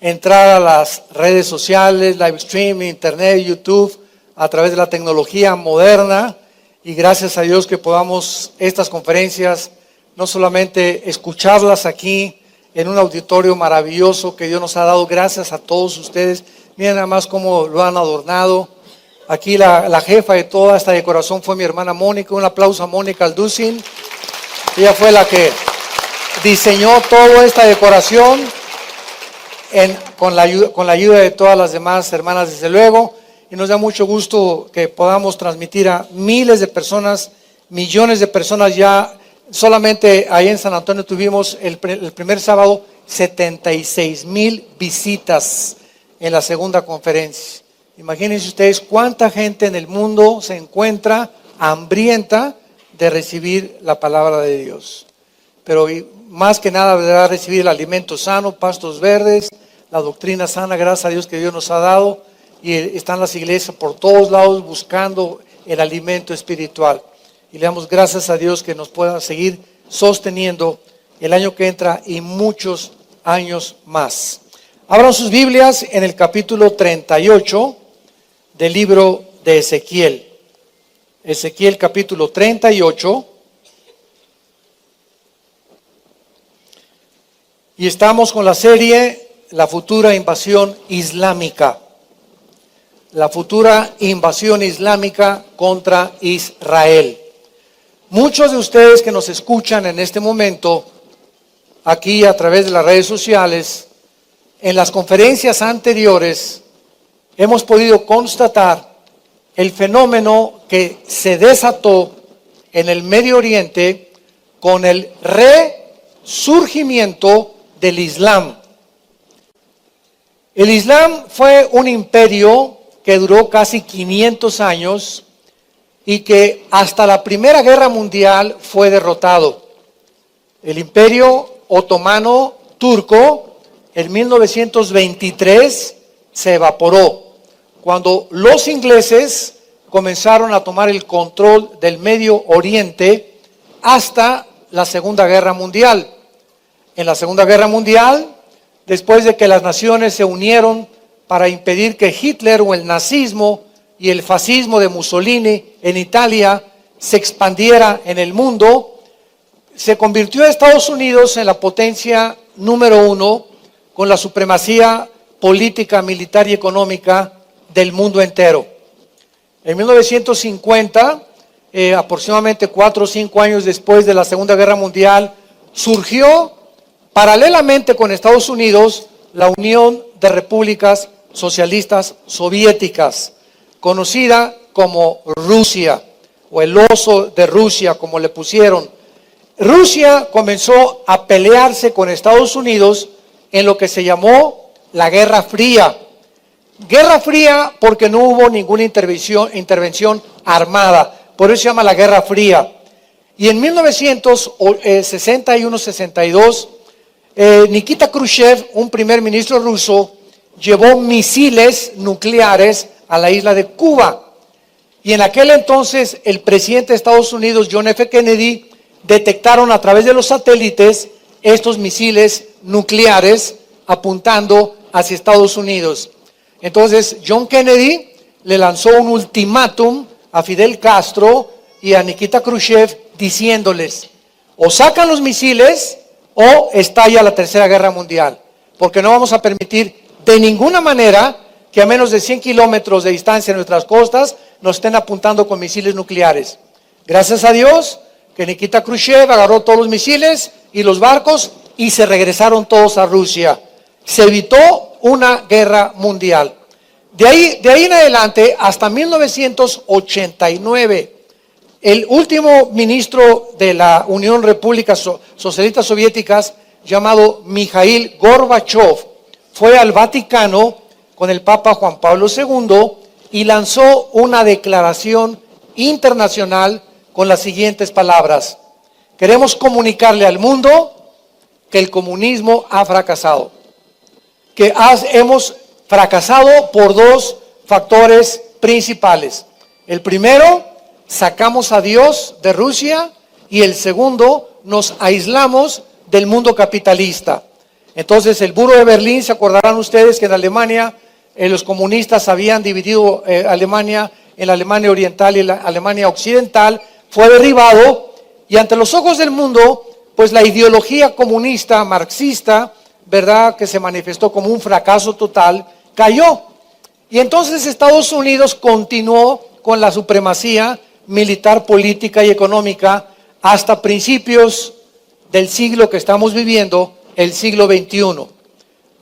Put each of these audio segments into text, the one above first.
entrar a las redes sociales, live streaming, internet, YouTube, a través de la tecnología moderna. Y gracias a Dios que podamos estas conferencias, no solamente escucharlas aquí en un auditorio maravilloso que Dios nos ha dado. Gracias a todos ustedes. Miren nada más cómo lo han adornado. Aquí la jefa de toda esta decoración fue mi hermana Mónica. Un aplauso a Mónica Alducin. Ella fue la que diseñó toda esta decoración con la ayuda de todas las demás hermanas, desde luego. Y nos da mucho gusto que podamos transmitir a miles de personas, millones de personas ya. Solamente ahí en San Antonio tuvimos el primer sábado 76,000 visitas en la segunda conferencia. Imagínense ustedes cuánta gente en el mundo se encuentra hambrienta de recibir la palabra de Dios. Pero más que nada deberá recibir el alimento sano, pastos verdes, la doctrina sana, gracias a Dios que Dios nos ha dado. Y están las iglesias por todos lados buscando el alimento espiritual. Y le damos gracias a Dios que nos pueda seguir sosteniendo el año que entra y muchos años más. Abran sus Biblias en el capítulo 38 del libro de Ezequiel. Ezequiel capítulo 38. Y estamos con la serie La futura invasión islámica. La futura invasión islámica contra Israel. Muchos de ustedes que nos escuchan en este momento, aquí a través de las redes sociales, en las conferencias anteriores, hemos podido constatar el fenómeno que se desató en el Medio Oriente con el resurgimiento del Islam. El Islam fue un imperio que duró casi 500 años y que hasta la Primera Guerra Mundial fue derrotado. El Imperio Otomano Turco en 1923 se evaporó, cuando los ingleses comenzaron a tomar el control del Medio Oriente hasta la Segunda Guerra Mundial. En la Segunda Guerra Mundial, después de que las naciones se unieron para impedir que Hitler o el nazismo y el fascismo de Mussolini en Italia se expandiera en el mundo, se convirtió a Estados Unidos en la potencia número 1 con la supremacía política, militar y económica del mundo entero. En 1950, aproximadamente 4 o 5 años después de la Segunda Guerra Mundial, surgió paralelamente con Estados Unidos la Unión de Repúblicas Socialistas Soviéticas, conocida como Rusia, o el oso de Rusia, como le pusieron. Rusia comenzó a pelearse con Estados Unidos en lo que se llamó la Guerra Fría. Guerra Fría porque no hubo ninguna intervención armada, por eso se llama la Guerra Fría. Y en 1961-62, Nikita Khrushchev, un primer ministro ruso, llevó misiles nucleares a la isla de Cuba. Y en aquel entonces el presidente de Estados Unidos, John F. Kennedy, detectaron a través de los satélites estos misiles nucleares apuntando hacia Estados Unidos. Entonces John Kennedy le lanzó un ultimátum a Fidel Castro y a Nikita Khrushchev diciéndoles: o sacan los misiles o estalla la Tercera Guerra Mundial, porque no vamos a permitir de ninguna manera que a menos de 100 kilómetros de distancia en nuestras costas nos estén apuntando con misiles nucleares. Gracias a Dios que Nikita Khrushchev agarró todos los misiles y los barcos y se regresaron todos a Rusia. Se evitó una guerra mundial. De ahí en adelante, hasta 1989, el último ministro de la Unión Repúblicas Socialistas Soviéticas, llamado Mikhail Gorbachev, fue al Vaticano con el Papa Juan Pablo II y lanzó una declaración internacional con las siguientes palabras: queremos comunicarle al mundo que el comunismo ha fracasado, que hemos fracasado por 2 factores principales. El primero, sacamos a Dios de Rusia, y el segundo, nos aislamos del mundo capitalista. Entonces el muro de Berlín, se acordarán ustedes que en Alemania los comunistas habían dividido Alemania en la Alemania oriental y la Alemania occidental, fue derribado, y ante los ojos del mundo, pues la ideología comunista, marxista, ¿verdad?, que se manifestó como un fracaso total, cayó. Y entonces Estados Unidos continuó con la supremacía militar, política y económica hasta principios del siglo que estamos viviendo, el siglo XXI.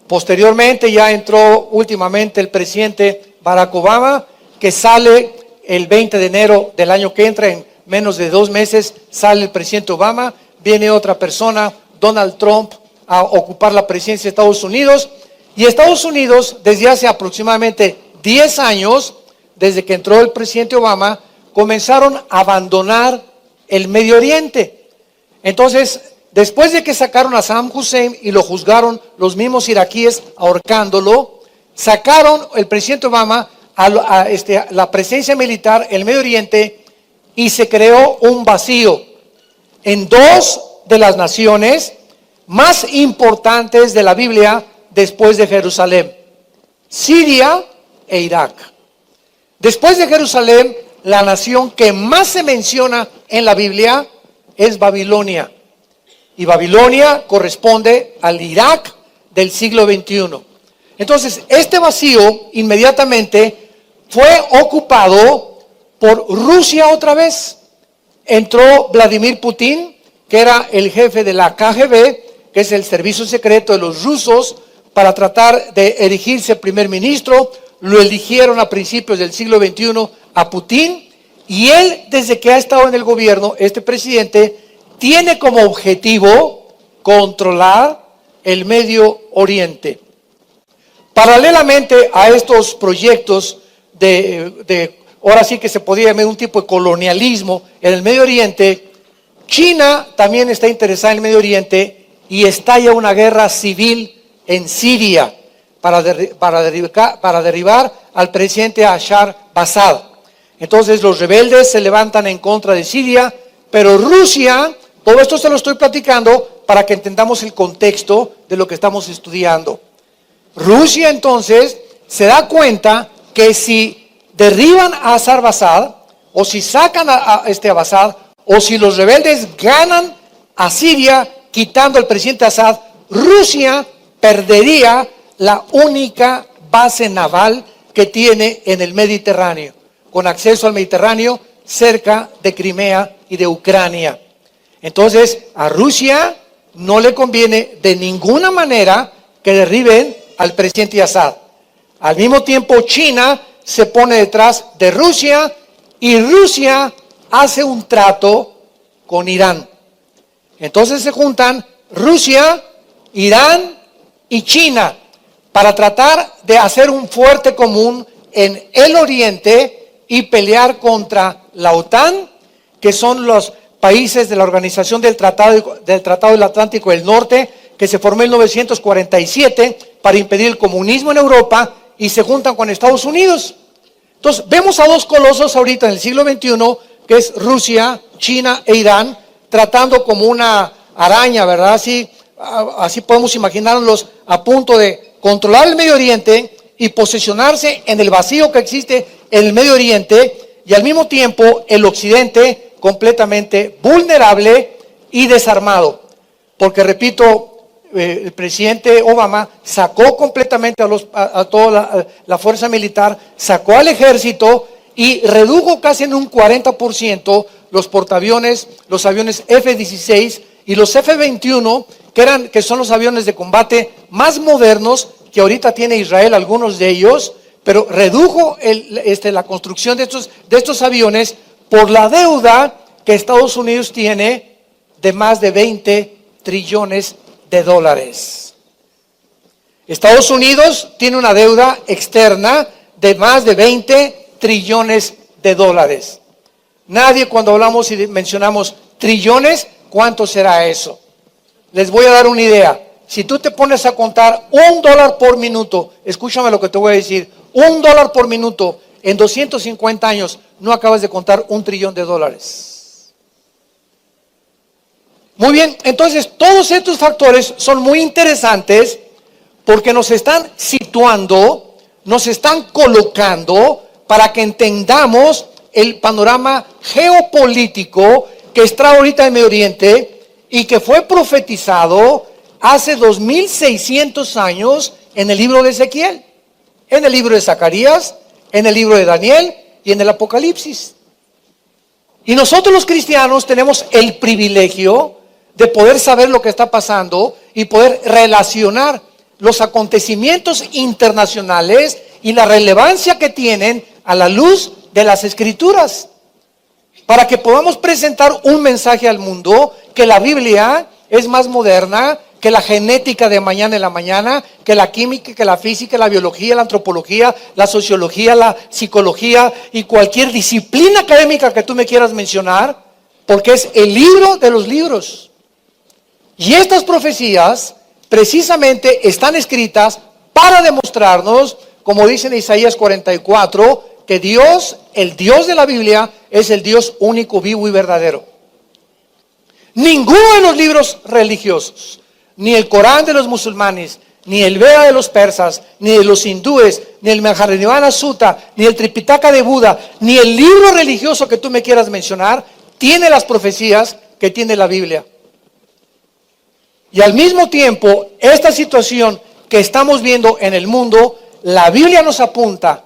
Posteriormente ya entró últimamente el presidente Barack Obama, que sale el 20 de enero del año que entra, en menos de 2 meses sale el presidente Obama, viene otra persona, Donald Trump, a ocupar la presidencia de Estados Unidos. Y Estados Unidos, desde hace aproximadamente 10 años, desde que entró el presidente Obama, comenzaron a abandonar el Medio Oriente. Entonces, después de que sacaron a Saddam Hussein y lo juzgaron los mismos iraquíes ahorcándolo, sacaron el presidente Obama a la presencia militar en el Medio Oriente, y se creó un vacío en 2 de las naciones más importantes de la Biblia después de Jerusalén: Siria e Irak. Después de Jerusalén, la nación que más se menciona en la Biblia es Babilonia. Y Babilonia corresponde al Irak del siglo XXI. Entonces, este vacío inmediatamente fue ocupado por Rusia otra vez. Entró Vladimir Putin, que era el jefe de la KGB, que es el servicio secreto de los rusos, para tratar de erigirse primer ministro. Lo eligieron a principios del siglo XXI a Putin, y él, desde que ha estado en el gobierno, este presidente, tiene como objetivo controlar el Medio Oriente. Paralelamente a estos proyectos ahora sí que se podría llamar un tipo de colonialismo en el Medio Oriente, China también está interesada en el Medio Oriente, y estalla una guerra civil en Siria para derribar al presidente Bashar al-Assad. Entonces los rebeldes se levantan en contra de Siria, pero Rusia, todo esto se lo estoy platicando para que entendamos el contexto de lo que estamos estudiando. Rusia entonces se da cuenta que si derriban a Assad, o si sacan a Assad, o si los rebeldes ganan a Siria quitando al presidente Assad, Rusia perdería la única base naval que tiene en el Mediterráneo, con acceso al Mediterráneo cerca de Crimea y de Ucrania. Entonces, a Rusia no le conviene de ninguna manera que derriben al presidente Assad. Al mismo tiempo, China se pone detrás de Rusia, y Rusia hace un trato con Irán. Entonces se juntan Rusia, Irán y China para tratar de hacer un fuerte común en el Oriente y pelear contra la OTAN, que son los países de la Organización del Tratado del Atlántico del Norte, que se formó en 1947 para impedir el comunismo en Europa, y se juntan con Estados Unidos. Entonces vemos a 2 colosos ahorita en el siglo XXI, que es Rusia, China e Irán, tratando como una araña, ¿verdad? Así podemos imaginarlos, a punto de controlar el Medio Oriente y posicionarse en el vacío que existe en el Medio Oriente, y al mismo tiempo el Occidente completamente vulnerable y desarmado. Porque, repito, el presidente Obama sacó completamente a toda la fuerza militar, sacó al ejército y redujo casi en un 40% los portaaviones, los aviones F-16 y los F-21, que son los aviones de combate más modernos que ahorita tiene Israel, algunos de ellos, pero redujo la construcción de estos aviones por la deuda que Estados Unidos tiene de más de 20 trillones de dólares. Estados Unidos tiene una deuda externa de más de 20 trillones de dólares. Nadie, cuando hablamos y mencionamos trillones, ¿cuánto será eso? Les voy a dar una idea. Si tú te pones a contar $1 por minuto, escúchame lo que te voy a decir, $1 por minuto en 250 años, no acabas de contar $1 trillón. Muy bien, entonces todos estos factores son muy interesantes porque nos están situando, nos están colocando para que entendamos el panorama geopolítico que está ahorita en Medio Oriente y que fue profetizado hace 2600 años en el libro de Ezequiel, en el libro de Zacarías, en el libro de Daniel y en el Apocalipsis. Y nosotros los cristianos tenemos el privilegio de poder saber lo que está pasando y poder relacionar los acontecimientos internacionales y la relevancia que tienen a la luz de las Escrituras, para que podamos presentar un mensaje al mundo que la Biblia es más moderna que la genética de mañana en la mañana, que la química, que la física, la biología, la antropología, la sociología, la psicología y cualquier disciplina académica que tú me quieras mencionar, porque es el libro de los libros. Y estas profecías precisamente están escritas para demostrarnos, como dice en Isaías 44, que Dios, el Dios de la Biblia, es el Dios único, vivo y verdadero. Ninguno de los libros religiosos, ni el Corán de los musulmanes, ni el Veda de los persas, ni de los hindúes, ni el Mahabharata Sutta, ni el Tripitaka de Buda, ni el libro religioso que tú me quieras mencionar, tiene las profecías que tiene la Biblia. Y al mismo tiempo, esta situación que estamos viendo en el mundo, la Biblia nos apunta,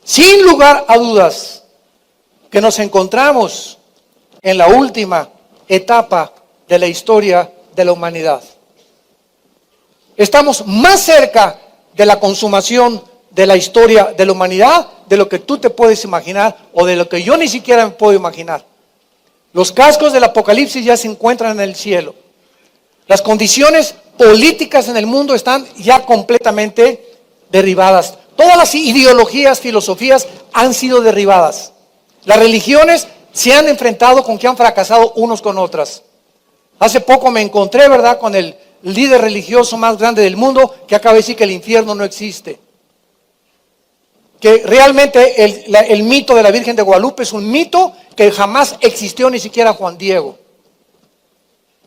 sin lugar a dudas, que nos encontramos en la última etapa de la historia de la humanidad. Estamos más cerca de la consumación de la historia de la humanidad de lo que tú te puedes imaginar o de lo que yo ni siquiera me puedo imaginar. Los cascos del Apocalipsis ya se encuentran en el cielo. Las condiciones políticas en el mundo están ya completamente derribadas. Todas las ideologías, filosofías han sido derribadas. Las religiones se han enfrentado con que han fracasado unos con otras. Hace poco me encontré, ¿verdad?, con el líder religioso más grande del mundo que acaba de decir que el infierno no existe. Que realmente el mito de la Virgen de Guadalupe es un mito que jamás existió, ni siquiera Juan Diego.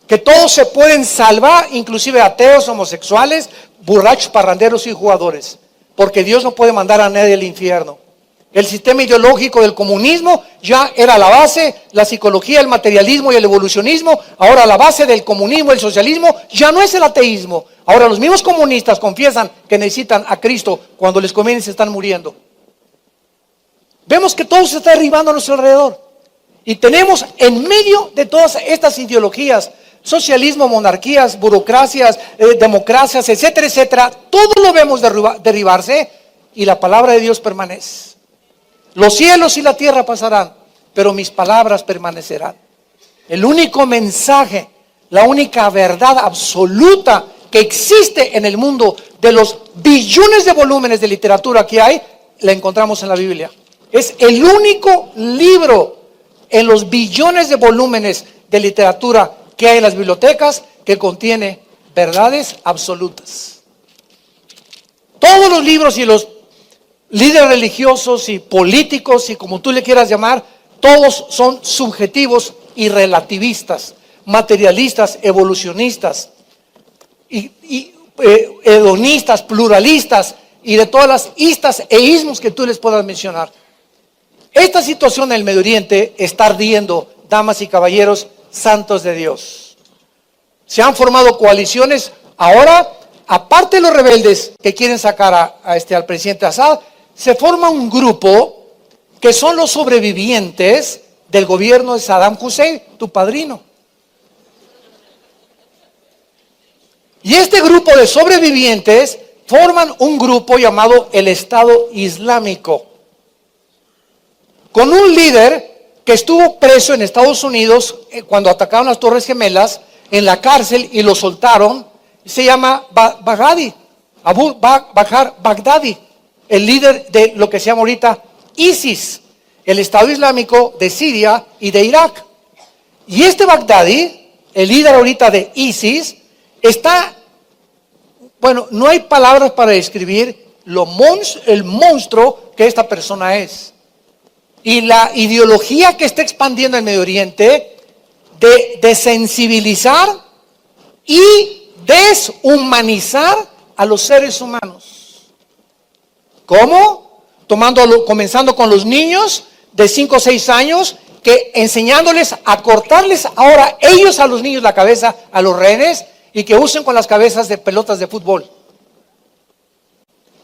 Que todos se pueden salvar, inclusive ateos, homosexuales, borrachos, parranderos y jugadores. Porque Dios no puede mandar a nadie al infierno. El sistema ideológico del comunismo ya era la base, la psicología, el materialismo y el evolucionismo. Ahora la base del comunismo, el socialismo, ya no es el ateísmo. Ahora los mismos comunistas confiesan que necesitan a Cristo cuando les conviene y se están muriendo. Vemos que todo se está derribando a nuestro alrededor. Y tenemos en medio de todas estas ideologías, socialismo, monarquías, burocracias, democracias, etcétera, etcétera, todo lo vemos derribarse y la palabra de Dios permanece. Los cielos y la tierra pasarán, pero mis palabras permanecerán. El único mensaje, la única verdad absoluta que existe en el mundo, de los billones de volúmenes de literatura que hay, la encontramos en la Biblia. Es el único libro en los billones de volúmenes de literatura que hay en las bibliotecas que contiene verdades absolutas. Todos los libros y los líderes religiosos y políticos y como tú le quieras llamar, todos son subjetivos y relativistas, materialistas, evolucionistas, hedonistas, pluralistas y de todas las istas e ismos que tú les puedas mencionar. Esta situación en el Medio Oriente está ardiendo, damas y caballeros santos de Dios. Se han formado coaliciones. Ahora, aparte de los rebeldes que quieren sacar al presidente Assad, se forma un grupo que son los sobrevivientes del gobierno de Saddam Hussein, tu padrino. Y este grupo de sobrevivientes forman un grupo llamado el Estado Islámico, con un líder que estuvo preso en Estados Unidos cuando atacaron las Torres Gemelas, en la cárcel, y lo soltaron. Se llama Baghdadi, Abu Bakr Baghdadi, el líder de lo que se llama ahorita ISIS, el Estado Islámico de Siria y de Irak. Y este Baghdadi, el líder ahorita de ISIS, está, bueno, no hay palabras para describir el monstruo que esta persona es. Y la ideología que está expandiendo en Medio Oriente de desensibilizar y deshumanizar a los seres humanos. ¿Cómo? Comenzando con los niños de 5 o 6 años, que enseñándoles a cortarles ahora ellos a los niños la cabeza, a los rehenes, y que usen con las cabezas de pelotas de fútbol.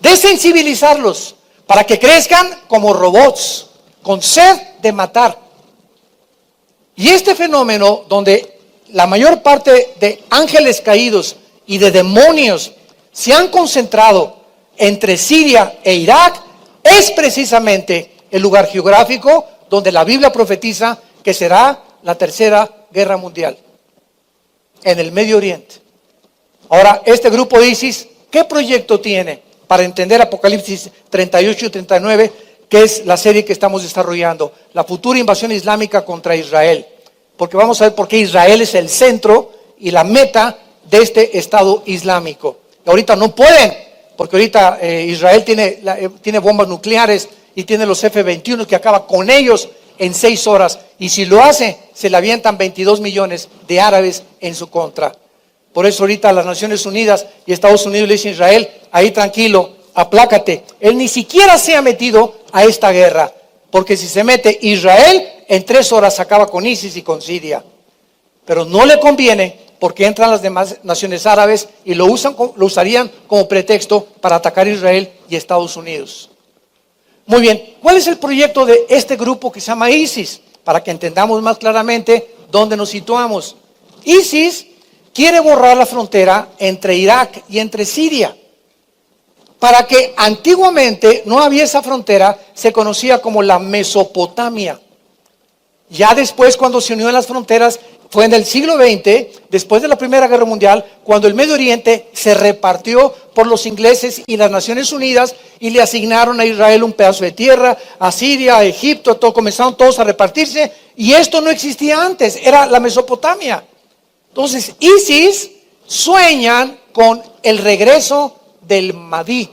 Desensibilizarlos para que crezcan como robots, con sed de matar. Y este fenómeno donde la mayor parte de ángeles caídos y de demonios se han concentrado entre Siria e Irak, es precisamente el lugar geográfico donde la Biblia profetiza que será la tercera guerra mundial, en el Medio Oriente. Ahora, este grupo de ISIS, ¿qué proyecto tiene para entender Apocalipsis 38 y 39, que es la serie que estamos desarrollando? La futura invasión islámica contra Israel. Porque vamos a ver por qué Israel es el centro y la meta de este Estado Islámico. Y ahorita no pueden, porque ahorita Israel tiene bombas nucleares y tiene los F-21 que acaba con ellos en 6 horas. Y si lo hace, se le avientan 22 millones de árabes en su contra. Por eso ahorita las Naciones Unidas y Estados Unidos le dicen a Israel, ahí tranquilo, aplácate. Él ni siquiera se ha metido a esta guerra, porque si se mete Israel, en 3 horas acaba con ISIS y con Siria. Pero no le conviene, porque entran las demás naciones árabes y lo usarían como pretexto para atacar a Israel y Estados Unidos. Muy bien, ¿cuál es el proyecto de este grupo que se llama ISIS? Para que entendamos más claramente dónde nos situamos. ISIS quiere borrar la frontera entre Irak y entre Siria. Para que antiguamente no había esa frontera, se conocía como la Mesopotamia. Ya después, cuando se unió en las fronteras, fue en el siglo XX, después de la Primera Guerra Mundial, cuando el Medio Oriente se repartió por los ingleses y las Naciones Unidas y le asignaron a Israel un pedazo de tierra, a Siria, a Egipto, comenzaron todos a repartirse, y esto no existía antes, era la Mesopotamia. Entonces, ISIS sueñan con el regreso del Mahdi.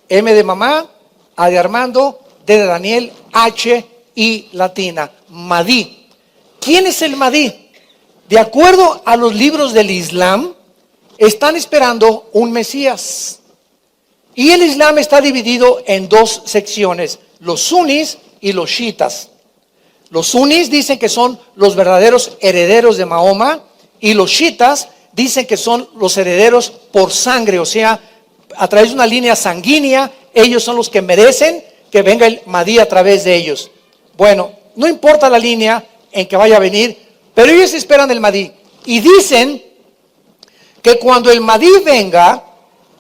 M de mamá, A de Armando, D de Daniel, H y latina, Mahdi. ¿Quién es el Mahdi? De acuerdo a los libros del Islam, están esperando un Mesías. Y el Islam está dividido en 2 secciones, los sunis y los chiitas. Los sunis dicen que son los verdaderos herederos de Mahoma, y los chiitas dicen que son los herederos por sangre, o sea, a través de una línea sanguínea, ellos son los que merecen que venga el Mahdi a través de ellos. Bueno, no importa la línea en que vaya a venir, pero ellos esperan el Mahdi. Y dicen que cuando el Mahdi venga,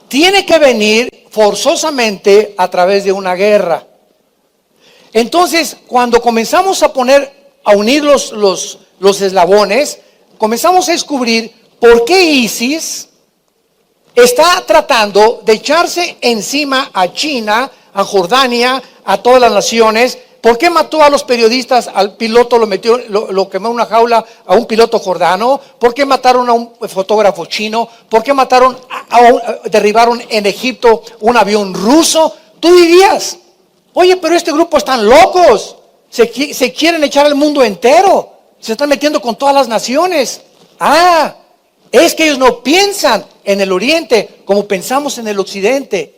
tiene que venir forzosamente a través de una guerra. Entonces, cuando comenzamos a unir los eslabones, comenzamos a descubrir por qué ISIS está tratando de echarse encima a China, a Jordania, a todas las naciones. ¿Por qué mató a los periodistas? Al piloto lo quemó en una jaula a un piloto jordano. ¿Por qué mataron a un fotógrafo chino? ¿Por qué derribaron en Egipto un avión ruso? Tú dirías, oye, pero este grupo están locos. Se quieren echar al mundo entero. Se están metiendo con todas las naciones. Es que ellos no piensan en el Oriente como pensamos en el Occidente.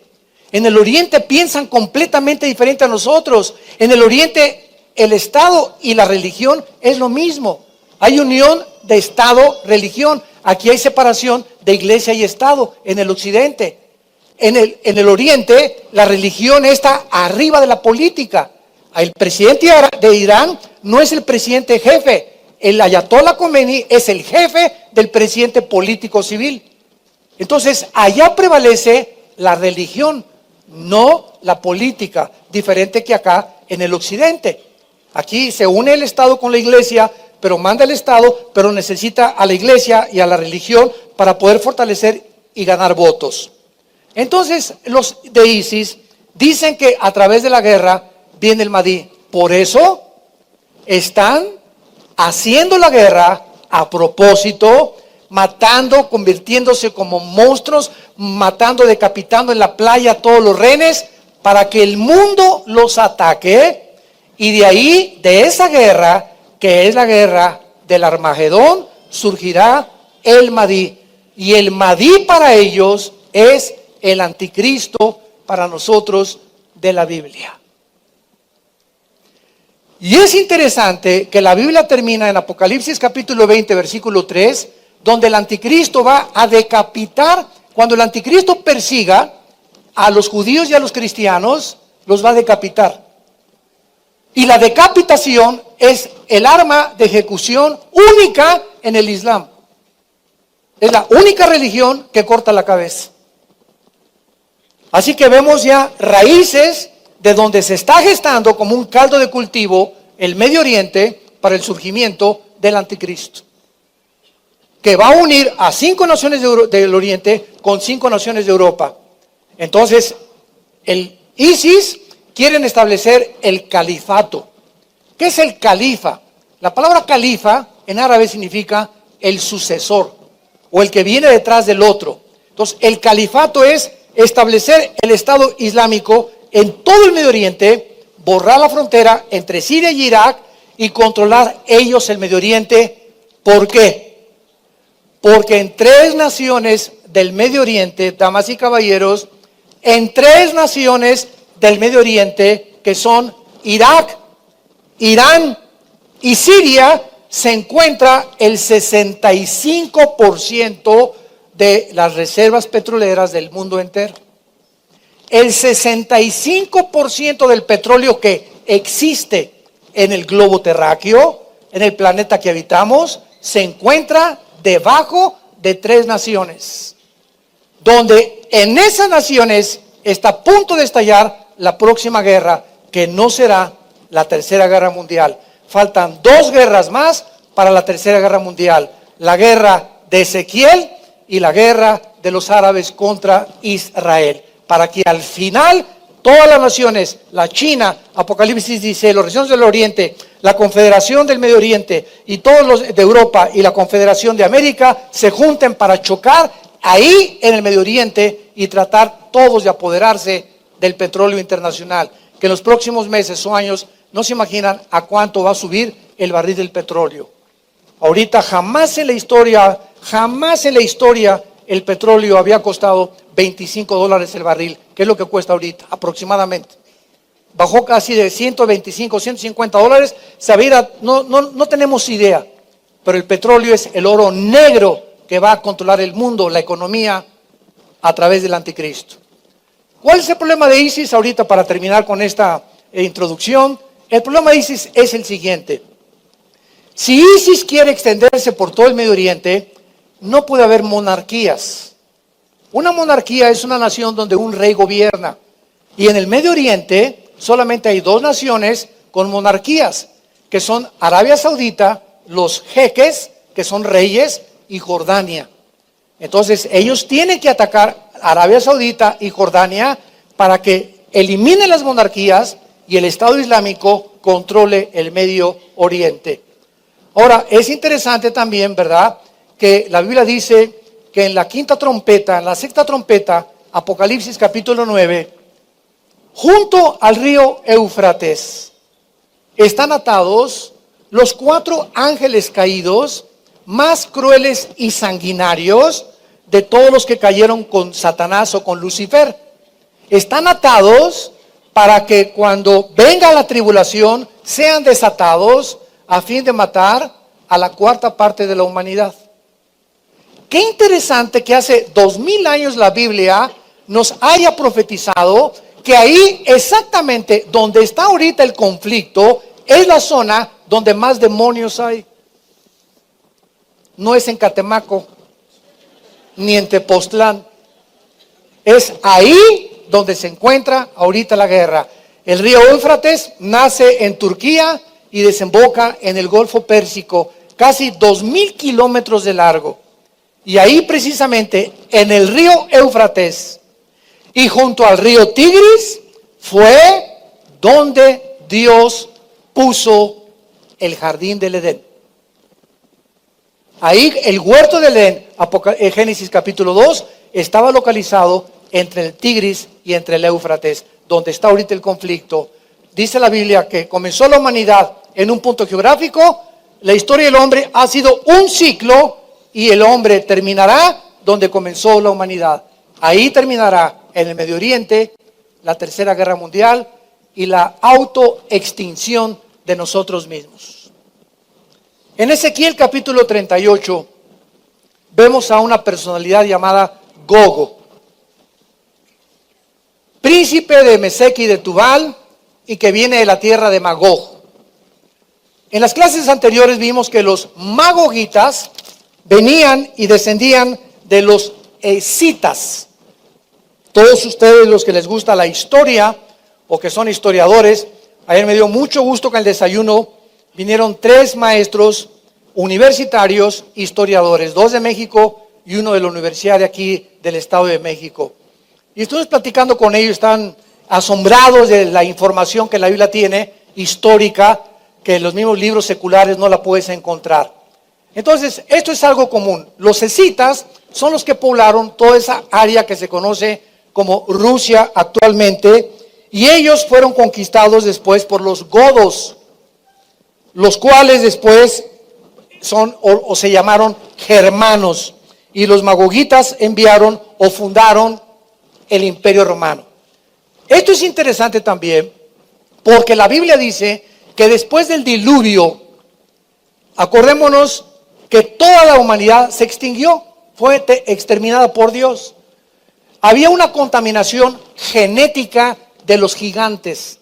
En el Oriente piensan completamente diferente a nosotros. En el Oriente el Estado y la religión es lo mismo. Hay unión de Estado-religión. Aquí hay separación de iglesia y Estado en el Occidente. En el Oriente la religión está arriba de la política. El presidente de Irán no es el presidente jefe. El Ayatollah Khomeini es el jefe del presidente político civil. Entonces allá prevalece la religión, no la política, diferente que acá en el Occidente. Aquí se une el Estado con la iglesia, pero manda el Estado, pero necesita a la iglesia y a la religión para poder fortalecer y ganar votos. Entonces los de ISIS dicen que a través de la guerra viene el Mahdi. Por eso están haciendo la guerra a propósito, matando, convirtiéndose como monstruos, matando, decapitando en la playa a todos los rehenes, para que el mundo los ataque, y de ahí, de esa guerra, que es la guerra del Armagedón surgirá el Mahdi. Y el Mahdi para ellos es el anticristo para nosotros de la Biblia. Y es interesante que la Biblia termina en Apocalipsis capítulo 20, versículo 3, donde el anticristo va a decapitar. Cuando el anticristo persiga a los judíos y a los cristianos, los va a decapitar. Y la decapitación es el arma de ejecución única en el Islam. Es la única religión que corta la cabeza. Así que vemos ya raíces de donde se está gestando como un caldo de cultivo el Medio Oriente para el surgimiento del anticristo, que va a unir a 5 naciones del Oriente con 5 naciones de Europa. Entonces, el ISIS quieren establecer el califato. ¿Qué es el califa? La palabra califa en árabe significa el sucesor o el que viene detrás del otro. Entonces, el califato es establecer el Estado Islámico en todo el Medio Oriente, borrar la frontera entre Siria y Irak y controlar ellos el Medio Oriente. ¿Por qué? Porque en 3 naciones del Medio Oriente, damas y caballeros, en 3 naciones del Medio Oriente, que son Irak, Irán y Siria, se encuentra el 65% de las reservas petroleras del mundo entero. El 65% del petróleo que existe en el globo terráqueo, en el planeta que habitamos, se encuentra debajo de 3 naciones, donde en esas naciones está a punto de estallar la próxima guerra, que no será la Tercera Guerra Mundial. Faltan 2 guerras más para la Tercera Guerra Mundial: la guerra de Ezequiel y la guerra de los árabes contra Israel, para que al final todas las naciones, la China, Apocalipsis dice, los regiones del Oriente, la Confederación del Medio Oriente y todos los de Europa y la Confederación de América se junten para chocar ahí en el Medio Oriente y tratar todos de apoderarse del petróleo internacional, que en los próximos meses o años no se imaginan a cuánto va a subir el barril del petróleo. Ahorita jamás en la historia el petróleo había costado $25 el barril, que es lo que cuesta ahorita aproximadamente. Bajó casi de 125, 150 dólares. No tenemos idea, pero el petróleo es el oro negro que va a controlar el mundo, la economía, a través del anticristo. ¿Cuál es el problema de ISIS ahorita para terminar con esta introducción? El problema de ISIS es el siguiente. Si ISIS quiere extenderse por todo el Medio Oriente, no puede haber monarquías. Una monarquía es una nación donde un rey gobierna. Y en el Medio Oriente solamente hay 2 naciones con monarquías, que son Arabia Saudita, los jeques, que son reyes, y Jordania. Entonces ellos tienen que atacar Arabia Saudita y Jordania para que eliminen las monarquías y el Estado Islámico controle el Medio Oriente. Ahora, es interesante también, ¿verdad?, que la Biblia dice que en la 5ª trompeta, en la 6ª trompeta, Apocalipsis capítulo 9, junto al río Éufrates, están atados los 4 ángeles caídos más crueles y sanguinarios de todos los que cayeron con Satanás o con Lucifer. Están atados para que cuando venga la tribulación sean desatados a fin de matar a la 4ª parte de la humanidad. Qué interesante que hace 2000 años la Biblia nos haya profetizado que ahí exactamente donde está ahorita el conflicto es la zona donde más demonios hay. No es en Catemaco ni en Tepoztlán, es ahí donde se encuentra ahorita la guerra. El río Éufrates nace en Turquía y desemboca en el Golfo Pérsico, casi 2000 kilómetros de largo. Y ahí precisamente en el río Éufrates y junto al río Tigris fue donde Dios puso el jardín del Edén. Ahí el huerto del Edén, Génesis capítulo 2, estaba localizado entre el Tigris y entre el Éufrates, donde está ahorita el conflicto. Dice la Biblia que comenzó la humanidad en un punto geográfico, La historia del hombre ha sido un ciclo y el hombre terminará donde comenzó la humanidad. Ahí terminará, en el Medio Oriente, la Tercera Guerra Mundial y la autoextinción de nosotros mismos. En Ezequiel capítulo 38 vemos a una personalidad llamada Gogo, príncipe de Mesec y de Tubal, y que viene de la tierra de Magog. En las clases anteriores vimos que los magogitas venían y descendían de los escitas. Todos ustedes, los que les gusta la historia o que son historiadores, ayer me dio mucho gusto que en el desayuno vinieron 3 maestros universitarios historiadores, 2 de México y 1 de la Universidad de aquí del Estado de México. Y estuve platicando con ellos, están asombrados de la información que la Biblia tiene, histórica, que en los mismos libros seculares no la puedes encontrar. Entonces, esto es algo común. Los escitas son los que poblaron toda esa área que se conoce como Rusia actualmente, y ellos fueron conquistados después por los godos, los cuales después son o se llamaron germanos, y los magogitas enviaron o fundaron el Imperio Romano. Esto es interesante también porque la Biblia dice que después del diluvio, acordémonos que toda la humanidad se extinguió, fue exterminada por Dios. Había una contaminación genética de los gigantes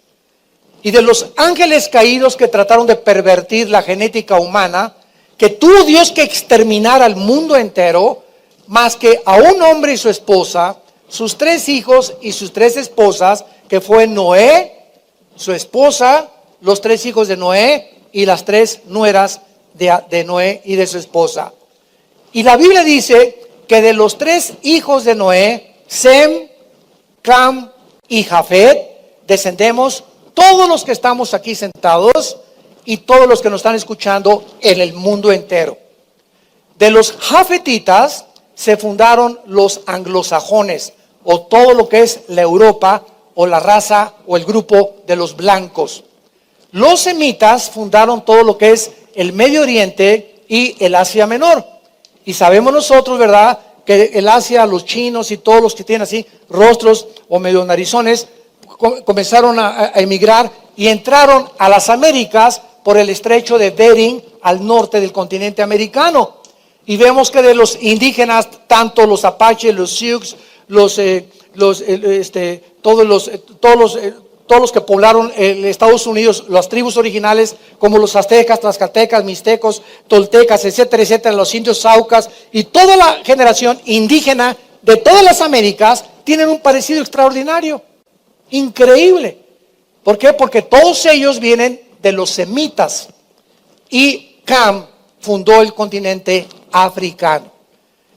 y de los ángeles caídos que trataron de pervertir la genética humana, que tuvo Dios que exterminar al mundo entero, más que a un hombre y su esposa, sus 3 hijos y sus 3 esposas, que fue Noé, su esposa, los 3 hijos de Noé y las 3 nueras de Noé y de su esposa. Y la Biblia dice que de los 3 hijos de Noé, Sem, Cam y Jafet, descendemos todos los que estamos aquí sentados y todos los que nos están escuchando en el mundo entero. De los jafetitas se fundaron los anglosajones, o todo lo que es la Europa, o la raza, o el grupo de los blancos. Los semitas fundaron todo lo que es el Medio Oriente y el Asia Menor. Y sabemos nosotros, ¿verdad?, que el Asia, los chinos y todos los que tienen así rostros o medio narizones, comenzaron a emigrar y entraron a las Américas por el estrecho de Bering al norte del continente americano. Y vemos que de los indígenas, tanto los apaches, los sioux, todos los que poblaron Estados Unidos, las tribus originales, como los aztecas, tlaxcaltecas, mixtecos, toltecas, etcétera, etcétera, los indios saucas y toda la generación indígena de todas las Américas tienen un parecido extraordinario, increíble. ¿Por qué? Porque todos ellos vienen de los semitas y Cam fundó el continente africano.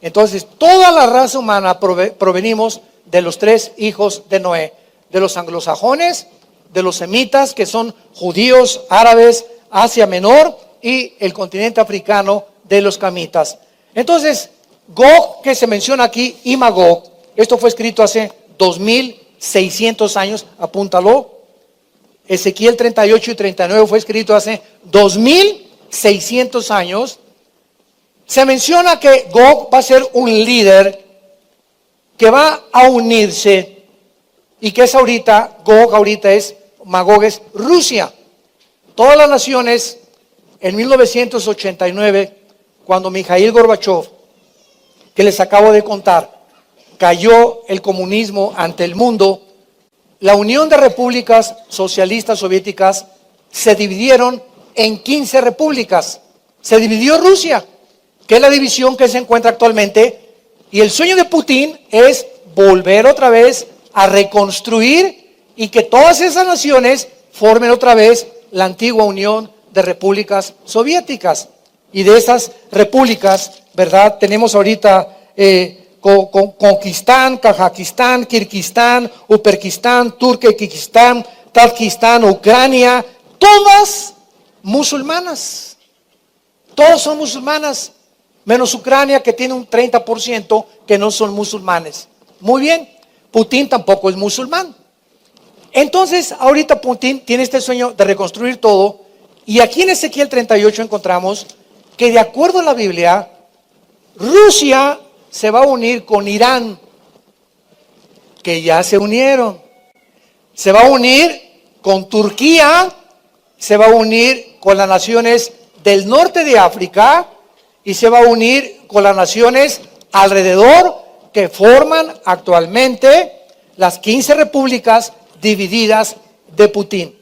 Entonces, toda la raza humana provenimos de los 3 hijos de Noé, de los anglosajones, de los semitas, que son judíos, árabes, Asia Menor, y el continente africano de los camitas. Entonces, Gog, que se menciona aquí, y Magog, esto fue escrito hace 2600 años, apúntalo. Ezequiel 38 y 39 fue escrito hace 2600 años. Se menciona que Gog va a ser un líder que va a unirse, y que es ahorita, Magog es Rusia. Todas las naciones, en 1989, cuando Mikhail Gorbachev, que les acabo de contar, cayó el comunismo ante el mundo, la Unión de Repúblicas Socialistas Soviéticas se dividieron en 15 repúblicas. Se dividió Rusia, que es la división que se encuentra actualmente, y el sueño de Putin es volver otra vez a reconstruir y que todas esas naciones formen otra vez la antigua Unión de Repúblicas Soviéticas. Y de esas repúblicas, ¿verdad?, tenemos ahorita Conquistán, Kazajistán, Kirguistán, Uzbekistán, Turkmenistán, Tayikistán, Ucrania, todas musulmanas. Todas son musulmanas, menos Ucrania, que tiene un 30% que no son musulmanes. Muy bien, Putin tampoco es musulmán. Entonces, ahorita Putin tiene este sueño de reconstruir todo, Y aquí en Ezequiel 38 encontramos que de acuerdo a la Biblia, Rusia se va a unir con Irán, que ya se unieron. Se va a unir con Turquía, se va a unir con las naciones del norte de África y se va a unir con las naciones alrededor que forman actualmente las 15 repúblicas divididas de Putin.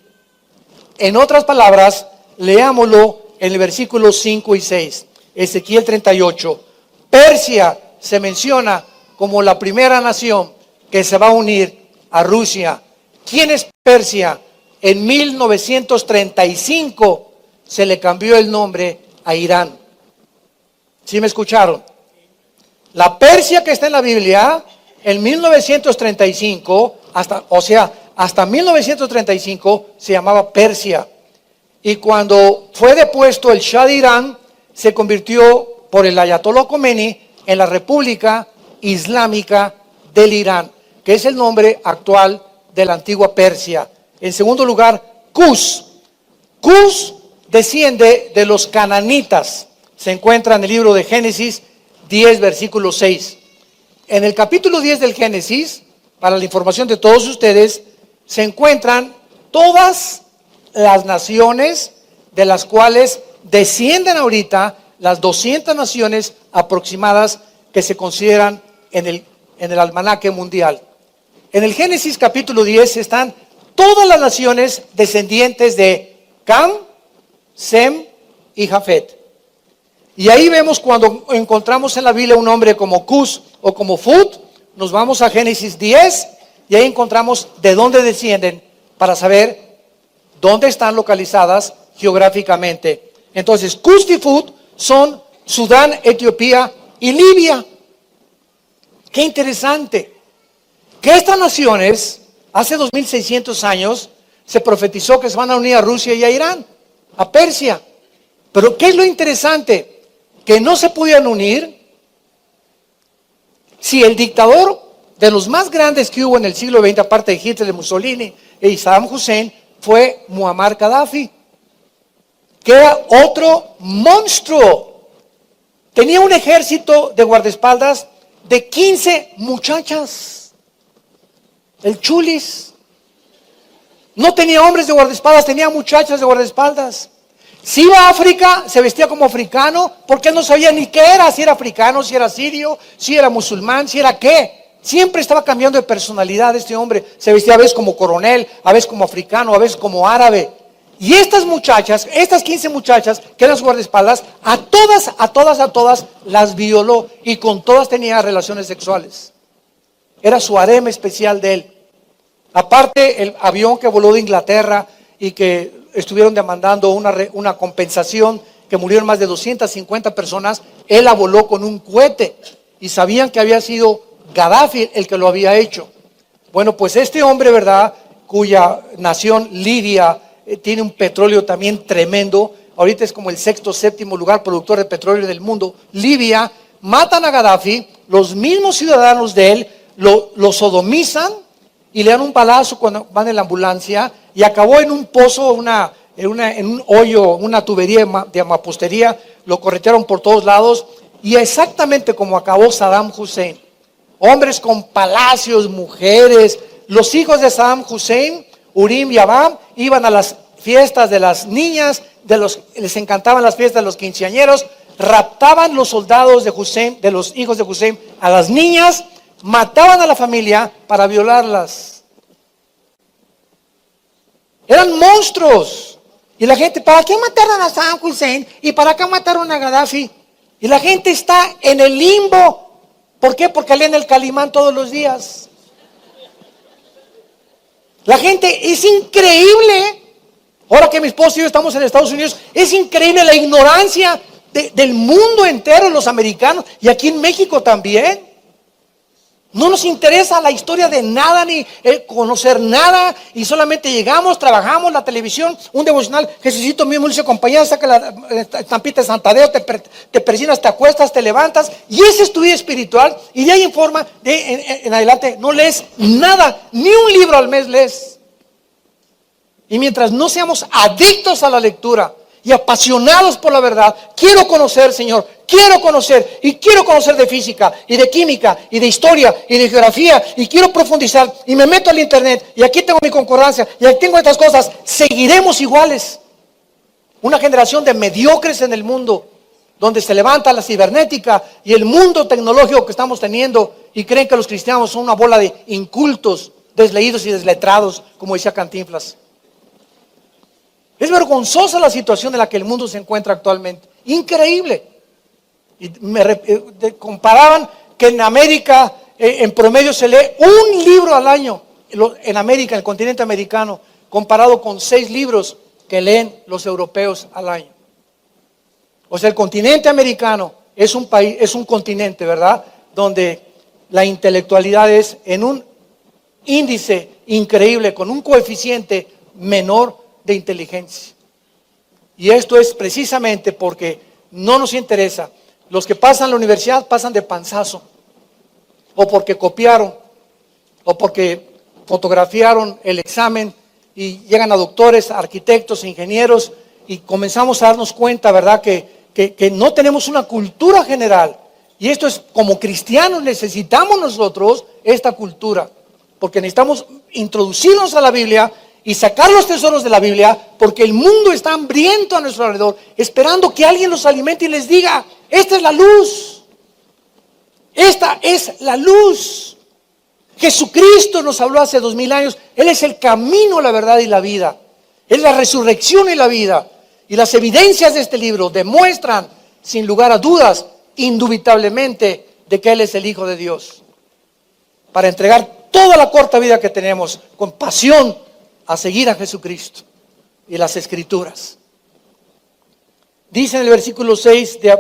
En otras palabras, leámoslo en el versículo 5 y 6, Ezequiel 38. Persia se menciona como la primera nación que se va a unir a Rusia. ¿Quién es Persia? En 1935 se le cambió el nombre a Irán. ¿Sí me escucharon? La Persia que está en la Biblia, en 1935, hasta 1935 se llamaba Persia. Y cuando fue depuesto el Shah de Irán, se convirtió por el Ayatollah Khomeini en la República Islámica del Irán, que es el nombre actual de la antigua Persia. En segundo lugar, Cus. Cus desciende de los cananitas. Se encuentra en el libro de Génesis 10, versículo 6. En el capítulo 10 del Génesis, para la información de todos ustedes, se encuentran todas las naciones de las cuales descienden ahorita las 200 naciones aproximadas que se consideran en el almanaque mundial. En el Génesis capítulo 10 están todas las naciones descendientes de Cam, Sem y Jafet. Y ahí vemos cuando encontramos en la Biblia un nombre como Cus o como Fut, nos vamos a Génesis 10 y ahí encontramos de dónde descienden para saber dónde están localizadas geográficamente. Entonces, Cus y Fut son Sudán, Etiopía y Libia. Qué interesante que estas naciones, hace 2600 años, se profetizó que se van a unir a Rusia y a Irán, a Persia. Pero ¿qué es lo interesante? Que no se podían unir si el dictador de los más grandes que hubo en el siglo XX, aparte de Hitler, de Mussolini y Saddam Hussein, fue Muammar Gaddafi, que era otro monstruo. Tenía un ejército de guardaespaldas de 15 muchachas. El Chulis. No tenía hombres de guardaespaldas, tenía muchachas de guardaespaldas. Si iba a África, se vestía como africano, porque él no sabía ni qué era, si era africano, si era sirio, si era musulmán, si era qué. Siempre estaba cambiando de personalidad este hombre. Se vestía a veces como coronel, a veces como africano, a veces como árabe. Y estas muchachas, estas 15 muchachas que eran sus guardaespaldas, a todas las violó y con todas tenía relaciones sexuales. Era su harem especial de él. Aparte, el avión que voló de Inglaterra y que estuvieron demandando una compensación, que murieron más de 250 personas, él la voló con un cohete y sabían que había sido Gaddafi el que lo había hecho. Bueno, pues este hombre, ¿verdad?, cuya nación Libia tiene un petróleo también tremendo, ahorita es como el sexto, séptimo lugar productor de petróleo del mundo. Libia, matan a Gaddafi, los mismos ciudadanos de él lo sodomizan y le dan un balazo cuando van en la ambulancia y acabó en un pozo, en un hoyo, una tubería de mampostería, lo corretearon por todos lados y exactamente como acabó Saddam Hussein. Hombres con palacios, mujeres, los hijos de Saddam Hussein, Urim y Abam, iban a las fiestas de las niñas, les encantaban las fiestas de los quinceañeros, raptaban los soldados de Hussein, de los hijos de Hussein, a las niñas, mataban a la familia para violarlas. Eran monstruos. Y la gente, ¿para qué mataron a Saddam Hussein? ¿Y para qué mataron a Gaddafi? Y la gente está en el limbo. ¿Por qué? Porque leen el Calimán todos los días. La gente, es increíble. Ahora que mi esposo y yo estamos en Estados Unidos, es increíble la ignorancia del mundo entero, los americanos, y aquí en México también. No nos interesa la historia de nada, ni conocer nada, y solamente llegamos, trabajamos, la televisión, un devocional, Jesucito mismo dice, compañera, saca la estampita de Santadeo, te persinas, te acuestas, te levantas, y ese es tu vida espiritual, y de ahí en forma, en adelante, no lees nada, ni un libro al mes lees. Y mientras no seamos adictos a la lectura, y apasionados por la verdad. Quiero conocer, Señor, quiero conocer de física y de química y de historia y de geografía y quiero profundizar y me meto al internet y aquí tengo mi concordancia y aquí tengo estas cosas. Seguiremos iguales. Una generación de mediocres en el mundo, donde se levanta la cibernética y el mundo tecnológico que estamos teniendo y creen que los cristianos son una bola de incultos, desleídos y desletrados, como decía Cantinflas. Es vergonzosa la situación en la que el mundo se encuentra actualmente. Increíble. Y comparaban que en América en promedio se lee un libro al año. En América, en el continente americano, comparado con 6 libros que leen los europeos al año. O sea, el continente americano es un país, es un continente, ¿verdad? Donde la intelectualidad es en un índice increíble, con un coeficiente menor de inteligencia. Y esto es precisamente porque no nos interesa. Los que pasan la universidad pasan de panzazo, o porque copiaron, o porque fotografiaron el examen y llegan a doctores, arquitectos, ingenieros, y comenzamos a darnos cuenta, ¿verdad?, que no tenemos una cultura general. Y esto es, como cristianos necesitamos nosotros esta cultura, porque necesitamos introducirnos a la Biblia y sacar los tesoros de la Biblia, porque el mundo está hambriento a nuestro alrededor, esperando que alguien los alimente y les diga: esta es la luz, esta es la luz. Jesucristo nos habló hace 2000 años, Él es el camino, la verdad y la vida, es la resurrección y la vida. Y las evidencias de este libro demuestran, sin lugar a dudas, indubitablemente, de que Él es el Hijo de Dios. Para entregar toda la corta vida que tenemos con pasión a seguir a Jesucristo y las Escrituras. Dice en el versículo 6 de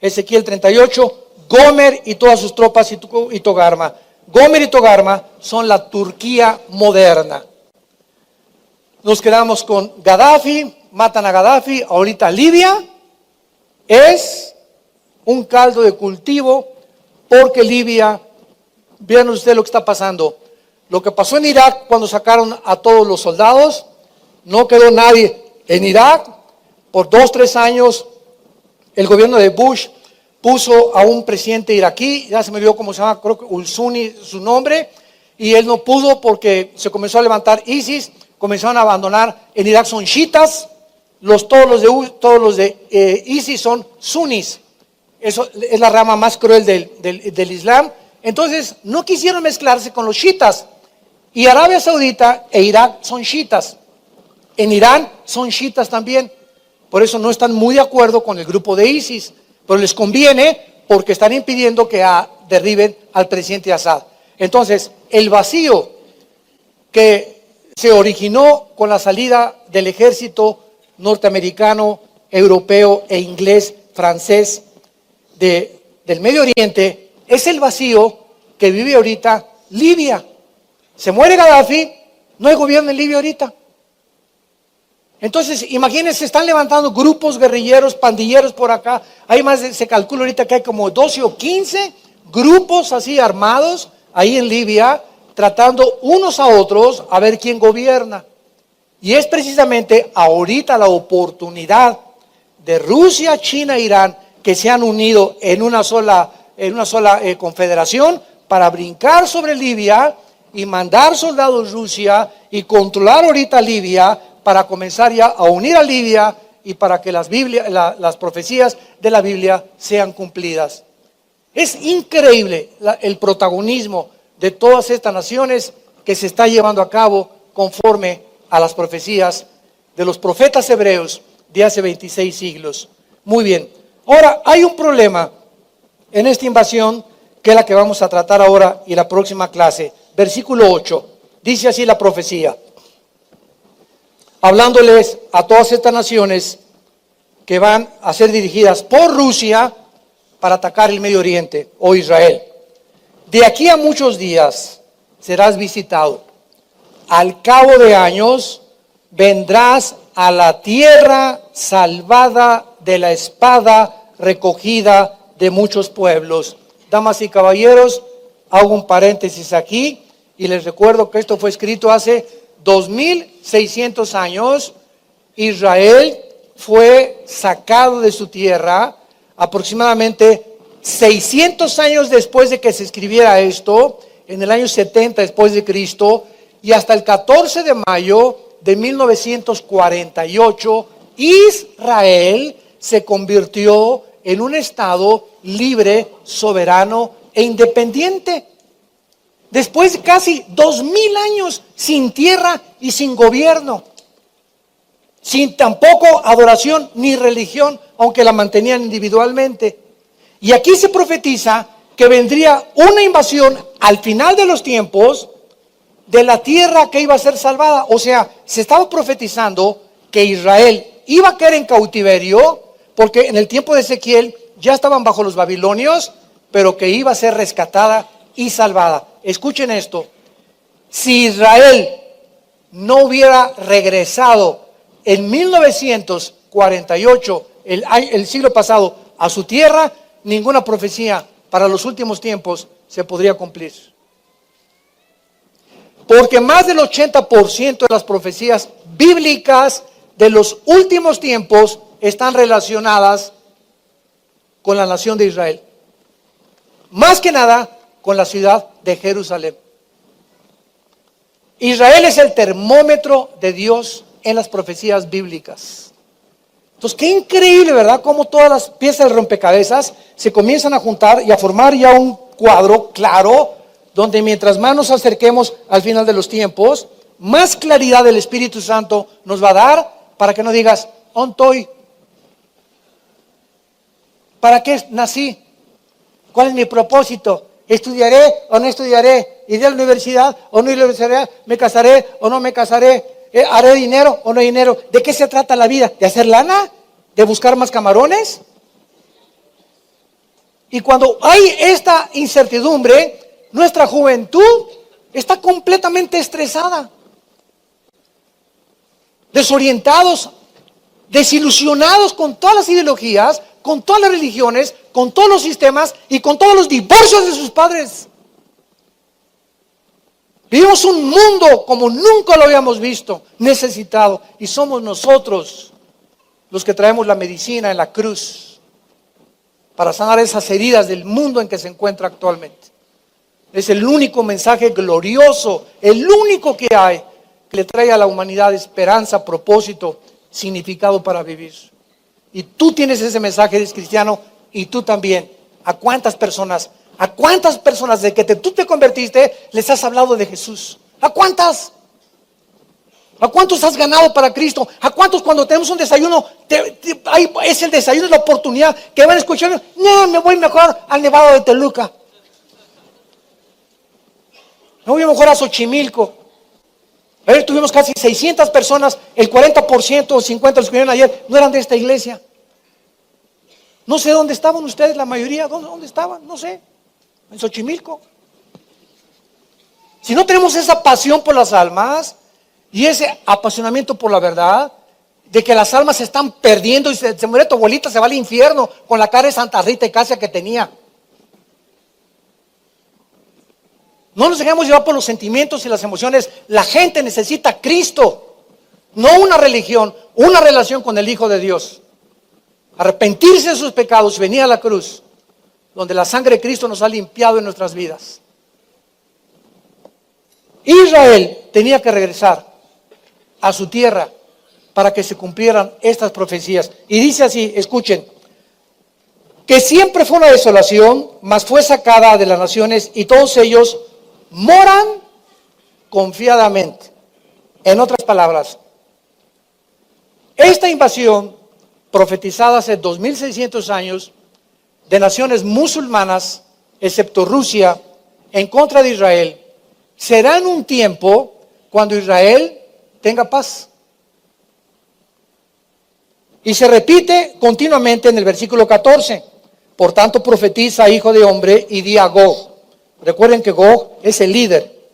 Ezequiel 38, Gomer y todas sus tropas y Togarma. Gomer y Togarma son la Turquía moderna. Nos quedamos con Gaddafi, matan a Gaddafi. Ahorita Libia es un caldo de cultivo, porque Libia, vean ustedes lo que está pasando. Lo que pasó en Irak cuando sacaron a todos los soldados, no quedó nadie en Irak. Por 2-3 años el gobierno de Bush puso a un presidente iraquí, ya se me olvidó cómo se llama, creo que Ulsuni su nombre, y él no pudo porque se comenzó a levantar ISIS, comenzaron a abandonar. En Irak son chiitas, todos los de ISIS son sunis. Eso es la rama más cruel del Islam. Entonces no quisieron mezclarse con los chiitas. Y Arabia Saudita e Irak son chiitas. En Irán son chiitas también. Por eso no están muy de acuerdo con el grupo de ISIS. Pero les conviene porque están impidiendo que derriben al presidente Assad. Entonces, el vacío que se originó con la salida del ejército norteamericano, europeo e inglés, francés del Medio Oriente, es el vacío que vive ahorita Libia. Se muere Gaddafi, no hay gobierno en Libia ahorita. Entonces, imagínense, se están levantando grupos guerrilleros, pandilleros por acá. Hay más, se calcula ahorita que hay como 12 o 15 grupos así armados ahí en Libia, tratando unos a otros a ver quién gobierna. Y es precisamente ahorita la oportunidad de Rusia, China e Irán, que se han unido en una sola confederación para brincar sobre Libia y mandar soldados a Rusia y controlar ahorita Libia, para comenzar ya a unir a Libia y para que las profecías de la Biblia sean cumplidas. Es increíble el protagonismo de todas estas naciones que se está llevando a cabo conforme a las profecías de los profetas hebreos de hace 26 siglos. Muy bien. Ahora, hay un problema en esta invasión, que es la que vamos a tratar ahora y la próxima clase. Versículo 8. Dice así la profecía, hablándoles a todas estas naciones que van a ser dirigidas por Rusia para atacar el Medio Oriente o Israel. De aquí a muchos días serás visitado. Al cabo de años vendrás a la tierra salvada de la espada recogida de muchos pueblos. Damas y caballeros, hago un paréntesis aquí y les recuerdo que esto fue escrito hace 2600 años. Israel fue sacado de su tierra aproximadamente 600 años después de que se escribiera esto, en el año 70 después de Cristo, y hasta el 14 de mayo de 1948, Israel se convirtió en un estado libre, soberano e independiente. Después de casi 2000 años sin tierra y sin gobierno, sin tampoco adoración ni religión, aunque la mantenían individualmente. Y aquí se profetiza que vendría una invasión al final de los tiempos de la tierra que iba a ser salvada. O sea, se estaba profetizando que Israel iba a caer en cautiverio, porque en el tiempo de Ezequiel ya estaban bajo los babilonios, pero que iba a ser rescatada y salvada. Escuchen esto: si Israel no hubiera regresado en 1948, el siglo pasado, a su tierra, ninguna profecía para los últimos tiempos se podría cumplir. Porque más del 80% de las profecías bíblicas de los últimos tiempos están relacionadas con la nación de Israel. Más que nada con la ciudad de Jerusalén. Israel es el termómetro de Dios en las profecías bíblicas. Entonces, qué increíble, ¿verdad? Cómo todas las piezas del rompecabezas se comienzan a juntar y a formar ya un cuadro claro, donde mientras más nos acerquemos al final de los tiempos, más claridad el Espíritu Santo nos va a dar para que no digas, ¿dónde estoy? ¿Para qué nací? ¿Cuál es mi propósito? ¿Estudiaré o no estudiaré? ¿Iré a la universidad o no iré a la universidad? ¿Me casaré o no me casaré? ¿Haré dinero o no dinero? ¿De qué se trata la vida? ¿De hacer lana? ¿De buscar más camarones? Y cuando hay esta incertidumbre, nuestra juventud está completamente estresada, desorientados, desilusionados con todas las ideologías, con todas las religiones, con todos los sistemas y con todos los divorcios de sus padres. Vivimos un mundo como nunca lo habíamos visto, necesitado, y somos nosotros los que traemos la medicina en la cruz para sanar esas heridas del mundo en que se encuentra actualmente. Es el único mensaje glorioso, el único que hay, que le trae a la humanidad esperanza, propósito, significado para vivir. Y tú tienes ese mensaje, eres cristiano, y tú también. ¿A cuántas personas de que tú te convertiste les has hablado de Jesús? ¿A cuántas? ¿A cuántos has ganado para Cristo? ¿A cuántos cuando tenemos un desayuno, es el desayuno, es la oportunidad que van a escuchar? No, me voy mejor al Nevado de Toluca. Me voy mejor a Xochimilco. Ayer tuvimos casi 600 personas, el 40% o 50% los que vinieron ayer no eran de esta iglesia. No sé dónde estaban ustedes, la mayoría, ¿dónde estaban? No sé, en Xochimilco. Si no tenemos esa pasión por las almas y ese apasionamiento por la verdad, de que las almas se están perdiendo y se muere tu abuelita, se va al infierno con la cara de Santa Rita y Casia que tenía. No nos dejemos llevar por los sentimientos y las emociones. La gente necesita a Cristo, no una religión, una relación con el Hijo de Dios. Arrepentirse de sus pecados y venir a la cruz, donde la sangre de Cristo nos ha limpiado en nuestras vidas. Israel tenía que regresar a su tierra para que se cumplieran estas profecías. Y dice así, escuchen, que siempre fue una desolación, mas fue sacada de las naciones y todos ellos moran confiadamente. En otras palabras, esta invasión profetizada hace 2600 años de naciones musulmanas, excepto Rusia, en contra de Israel, será en un tiempo cuando Israel tenga paz. Y se repite continuamente en el versículo 14. Por tanto profetiza, hijo de hombre, y di a Gog. Recuerden que Gog es el líder.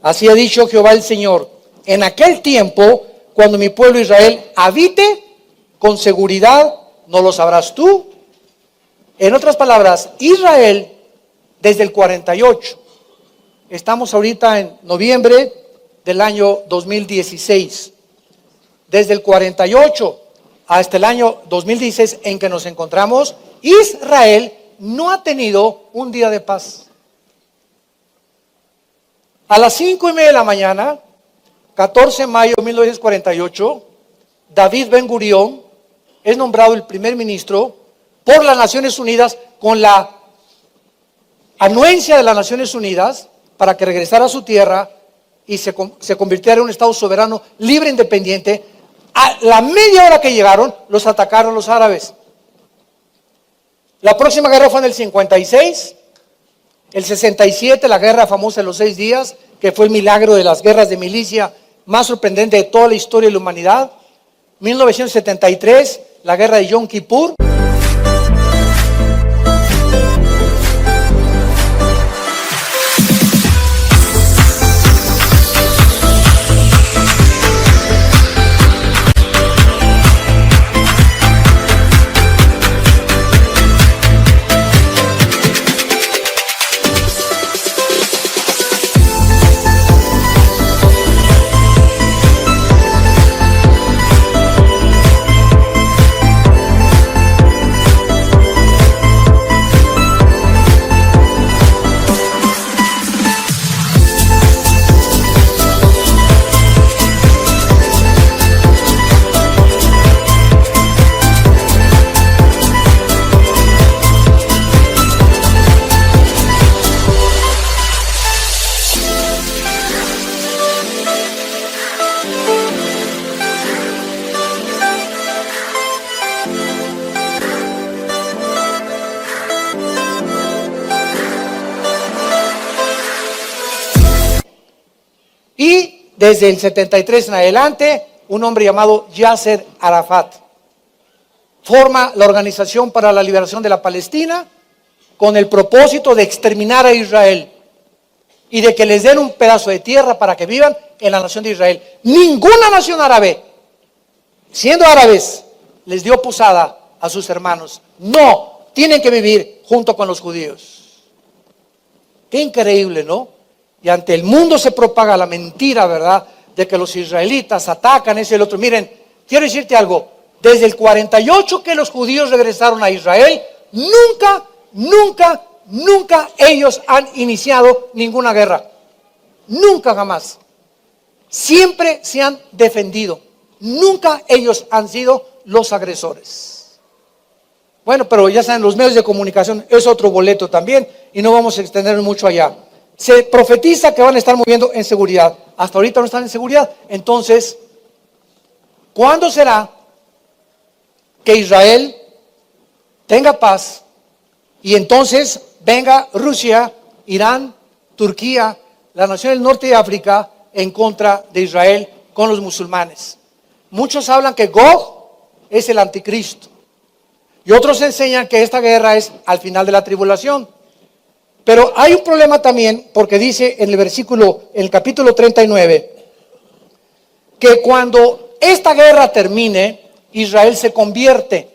Así ha dicho Jehová el Señor: en aquel tiempo, cuando mi pueblo Israel habite con seguridad, ¿no lo sabrás tú? En otras palabras, Israel desde el 48, estamos ahorita en noviembre del año 2016, desde el 48 hasta el año 2016 en que nos encontramos, Israel no ha tenido un día de paz. A las 5:30 de la mañana, 14 de mayo de 1948, David Ben Gurión es nombrado el primer ministro por las Naciones Unidas con la anuencia de las Naciones Unidas para que regresara a su tierra y se convirtiera en un Estado soberano, libre e independiente. A la media hora que llegaron, los atacaron los árabes. La próxima guerra fue en el 56, el 67, la guerra famosa de los 6 días, que fue el milagro de las guerras de milicia más sorprendente de toda la historia de la humanidad. 1973, la guerra de Yom Kippur. Y desde el 73 en adelante, un hombre llamado Yasser Arafat forma la Organización para la Liberación de la Palestina con el propósito de exterminar a Israel y de que les den un pedazo de tierra para que vivan en la nación de Israel. Ninguna nación árabe, siendo árabes, les dio posada a sus hermanos. No, tienen que vivir junto con los judíos. Qué increíble, ¿no? Y ante el mundo se propaga la mentira, ¿verdad?, de que los israelitas atacan ese y el otro. Miren, quiero decirte algo. Desde el 48 que los judíos regresaron a Israel, nunca ellos han iniciado ninguna guerra. Nunca, jamás. Siempre se han defendido. Nunca ellos han sido los agresores. Bueno, pero ya saben, los medios de comunicación es otro boleto también y no vamos a extendernos mucho allá. Se profetiza que van a estar moviendo en seguridad. Hasta ahorita no están en seguridad. Entonces, ¿cuándo será que Israel tenga paz y entonces venga Rusia, Irán, Turquía, la nación del norte de África en contra de Israel con los musulmanes? Muchos hablan que Gog es el anticristo y otros enseñan que esta guerra es al final de la tribulación. Pero hay un problema también, porque dice en el capítulo 39, que cuando esta guerra termine, Israel se convierte.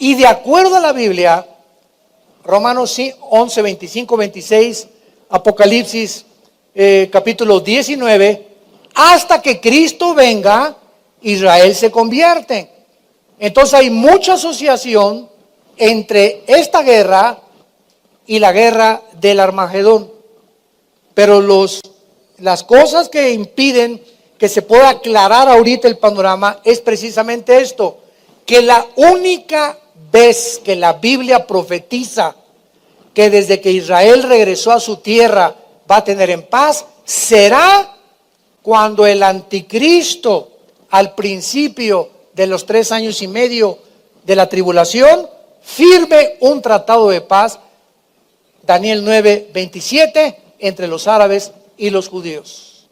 Y de acuerdo a la Biblia, Romanos 11, 25, 26, Apocalipsis capítulo 19, hasta que Cristo venga, Israel se convierte. Entonces hay mucha asociación entre esta guerra y la guerra del Armagedón. Pero las cosas que impiden que se pueda aclarar ahorita el panorama es precisamente esto, que la única vez que la Biblia profetiza que desde que Israel regresó a su tierra va a tener en paz, será cuando el anticristo, al principio de los 3 años y medio de la tribulación, firme un tratado de paz, Daniel 9, 27, entre los árabes y los judíos.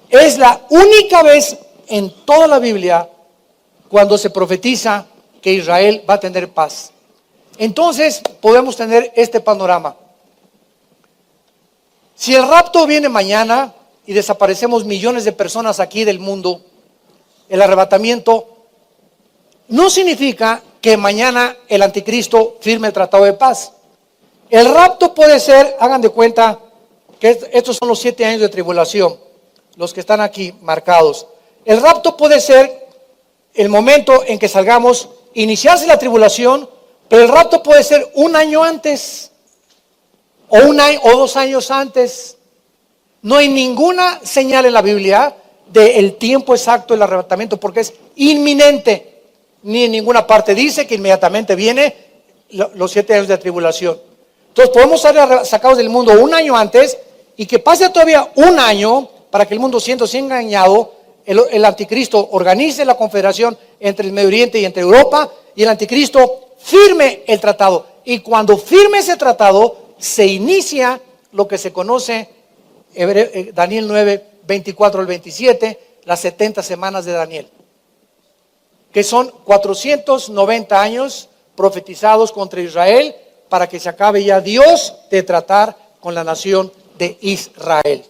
Es la única vez en toda la Biblia cuando se profetiza que Israel va a tener paz. Entonces podemos tener este panorama. Si el rapto viene mañana y desaparecemos millones de personas aquí del mundo, el arrebatamiento no significa que mañana el anticristo firme el tratado de paz. El rapto puede ser, hagan de cuenta que estos son los 7 años de tribulación, los que están aquí marcados. El rapto puede ser el momento en que salgamos, iniciarse la tribulación, pero el rapto puede ser un año antes, o un año, o 2 años antes. No hay ninguna señal en la Biblia del tiempo exacto del arrebatamiento, porque es inminente. Ni en ninguna parte dice que inmediatamente viene los 7 años de tribulación. Entonces podemos ser sacados del mundo un año antes y que pase todavía un año para que el mundo, siéndose engañado, el anticristo organice la confederación entre el Medio Oriente y entre Europa, y el anticristo firme el tratado. Y cuando firme ese tratado, se inicia lo que se conoce, Daniel 9, 24 al 27, las 70 semanas de Daniel, que son 490 años profetizados contra Israel para que se acabe ya Dios de tratar con la nación de Israel.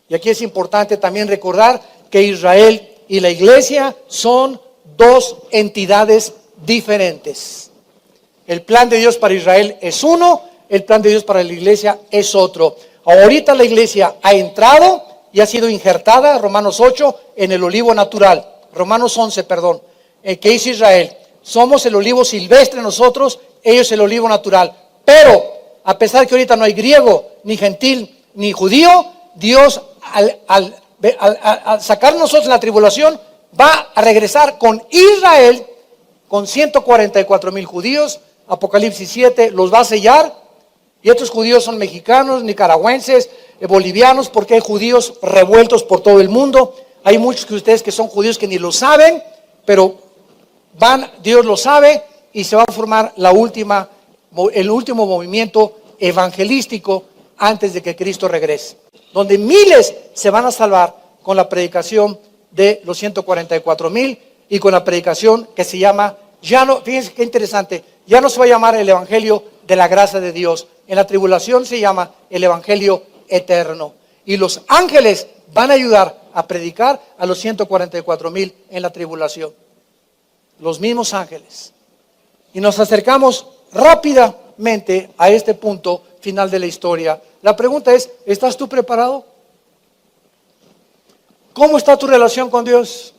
Y aquí es importante también recordar que Israel y la iglesia son 2 entidades diferentes. El plan de Dios para Israel es uno, el plan de Dios para la iglesia es otro. Ahorita la iglesia ha entrado y ha sido injertada, Romanos 8, en el olivo natural. Romanos 11, perdón, que dice Israel: somos el olivo silvestre nosotros, ellos el olivo natural. Pero, a pesar que ahorita no hay griego, ni gentil, ni judío, Dios al sacar nosotros la tribulación, va a regresar con Israel, con 144,000 judíos. Apocalipsis 7 los va a sellar. Y estos judíos son mexicanos, nicaragüenses, bolivianos, porque hay judíos revueltos por todo el mundo. Hay muchos de ustedes que son judíos que ni lo saben, pero Dios lo sabe, y se va a formar el último movimiento evangelístico antes de que Cristo regrese, donde miles se van a salvar con la predicación de los 144,000 y con la predicación que se llama, fíjense qué interesante, ya no se va a llamar el evangelio de la gracia de Dios. En la tribulación se llama el evangelio eterno. Y los ángeles van a ayudar a predicar a los 144,000 en la tribulación. Los mismos ángeles. Y nos acercamos rápidamente a este punto final de la historia. La pregunta es: ¿estás tú preparado? ¿Cómo está tu relación con Dios?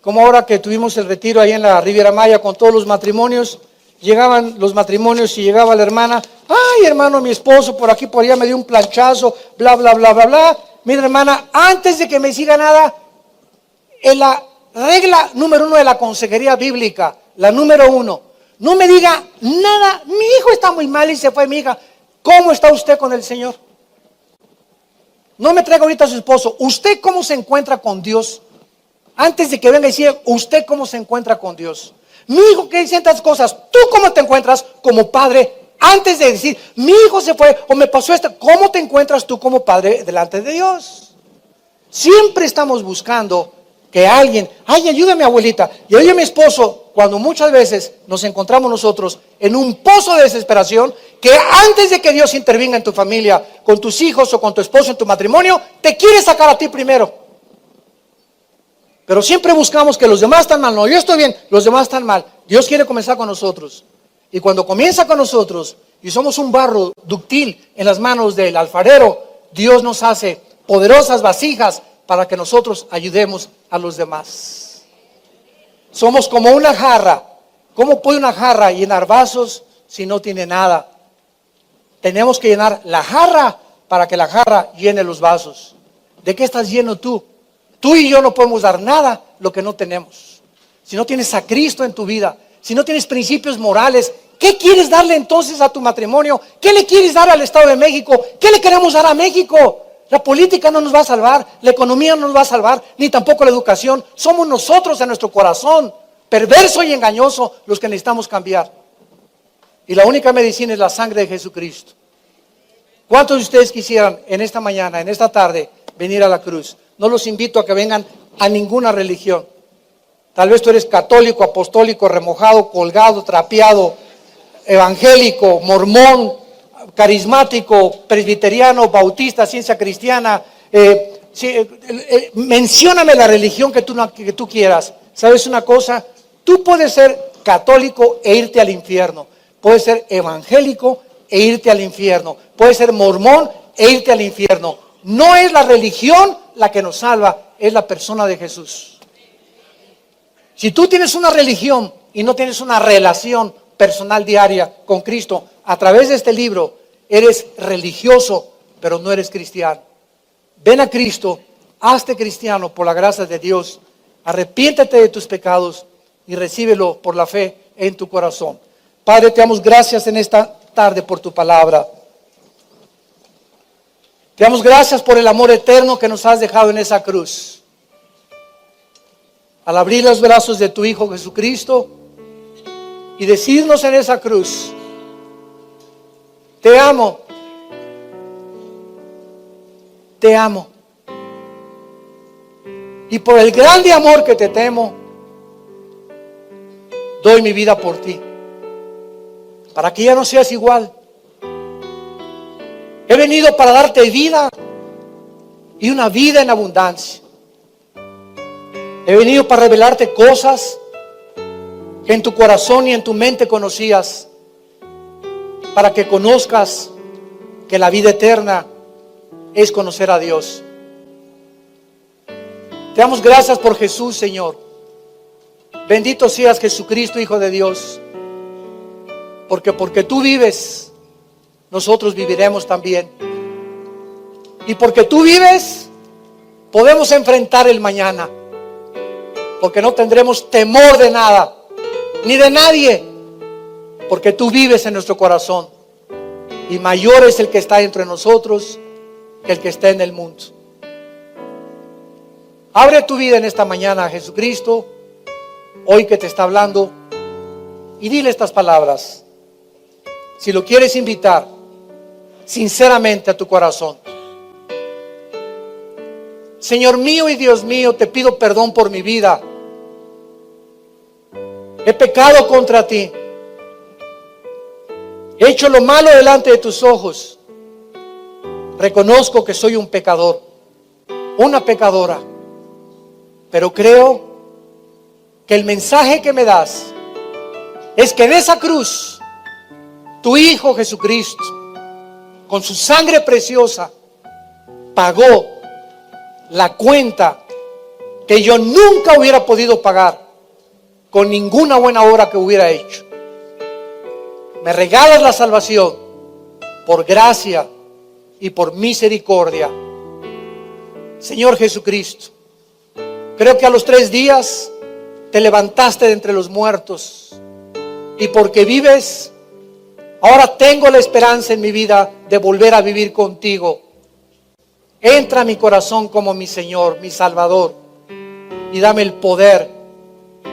Como ahora que tuvimos el retiro ahí en la Riviera Maya con todos los matrimonios, llegaban los matrimonios y llegaba la hermana: ay, hermano, mi esposo por aquí, por allá me dio un planchazo, bla, bla, bla, bla, bla. Mira, hermana, antes de que me siga nada, en la regla número 1 de la consejería bíblica, la número 1, no me diga nada, mi hijo está muy mal y se fue mi hija. ¿Cómo está usted con el Señor? No me traiga ahorita a su esposo. ¿Usted cómo se encuentra con Dios? Antes de que venga y decir, ¿usted cómo se encuentra con Dios? Mi hijo, ¿qué dicen tantas cosas? ¿Tú cómo te encuentras como padre? Antes de decir, mi hijo se fue o me pasó esto, ¿cómo te encuentras tú como padre delante de Dios? Siempre estamos buscando que alguien, ay, ayúdame, abuelita, y oye, mi esposo, cuando muchas veces nos encontramos nosotros en un pozo de desesperación, que antes de que Dios intervenga en tu familia, con tus hijos o con tu esposo en tu matrimonio, te quiere sacar a ti primero. Pero siempre buscamos que los demás están mal. No, yo estoy bien, los demás están mal. Dios quiere comenzar con nosotros. Y cuando comienza con nosotros y somos un barro dúctil en las manos del alfarero, Dios nos hace poderosas vasijas para que nosotros ayudemos a los demás. Somos como una jarra. ¿Cómo puede una jarra llenar vasos si no tiene nada? Tenemos que llenar la jarra para que la jarra llene los vasos. ¿De qué estás lleno tú? Tú y yo no podemos dar nada lo que no tenemos. Si no tienes a Cristo en tu vida, si no tienes principios morales, ¿qué quieres darle entonces a tu matrimonio? ¿Qué le quieres dar al Estado de México? ¿Qué le queremos dar a México? La política no nos va a salvar, la economía no nos va a salvar, ni tampoco la educación. Somos nosotros en nuestro corazón, perverso y engañoso, los que necesitamos cambiar. Y la única medicina es la sangre de Jesucristo. ¿Cuántos de ustedes quisieran en esta mañana, en esta tarde, venir a la cruz? No los invito a que vengan a ninguna religión. Tal vez tú eres católico, apostólico, remojado, colgado, trapeado, evangélico, mormón, carismático, presbiteriano, bautista, ciencia cristiana. Mencióname la religión que tú quieras. ¿Sabes una cosa? Tú puedes ser católico e irte al infierno. Puedes ser evangélico e irte al infierno. Puedes ser mormón e irte al infierno. No es la religión la que nos salva, es la persona de Jesús. Si tú tienes una religión y no tienes una relación personal diaria con Cristo, a través de este libro eres religioso, pero no eres cristiano. Ven a Cristo, hazte cristiano por la gracia de Dios, arrepiéntete de tus pecados y recíbelo por la fe en tu corazón. Padre, te damos gracias en esta tarde por tu palabra. Te damos gracias por el amor eterno que nos has dejado en esa cruz. Al abrir los brazos de tu Hijo Jesucristo y decirnos en esa cruz: te amo, te amo. Y por el grande amor que te temo, doy mi vida por ti, para que ya no seas igual. He venido para darte vida y una vida en abundancia. He venido para revelarte cosas que en tu corazón y en tu mente conocías, para que conozcas que la vida eterna es conocer a Dios. Te damos gracias por Jesús, Señor. Bendito seas Jesucristo, Hijo de Dios, porque tú vives, nosotros viviremos también. Y porque tú vives, podemos enfrentar el mañana, porque no tendremos temor de nada, ni de nadie, porque tú vives en nuestro corazón. Y mayor es el que está entre nosotros que el que está en el mundo. Abre tu vida en esta mañana a Jesucristo, hoy que te está hablando, y dile estas palabras. Si lo quieres invitar sinceramente a tu corazón: Señor mío y Dios mío, te pido perdón por mi vida. He pecado contra ti. He hecho lo malo delante de tus ojos. Reconozco que soy un pecador, una pecadora. Pero creo que el mensaje que me das es que en esa cruz, tu Hijo Jesucristo, con su sangre preciosa, pagó la cuenta que yo nunca hubiera podido pagar con ninguna buena obra que hubiera hecho. Me regalas la salvación por gracia y por misericordia. Señor Jesucristo, creo que a los 3 días te levantaste de entre los muertos, y porque vives, ahora tengo la esperanza en mi vida de volver a vivir contigo. Entra a mi corazón como mi Señor, mi Salvador, y dame el poder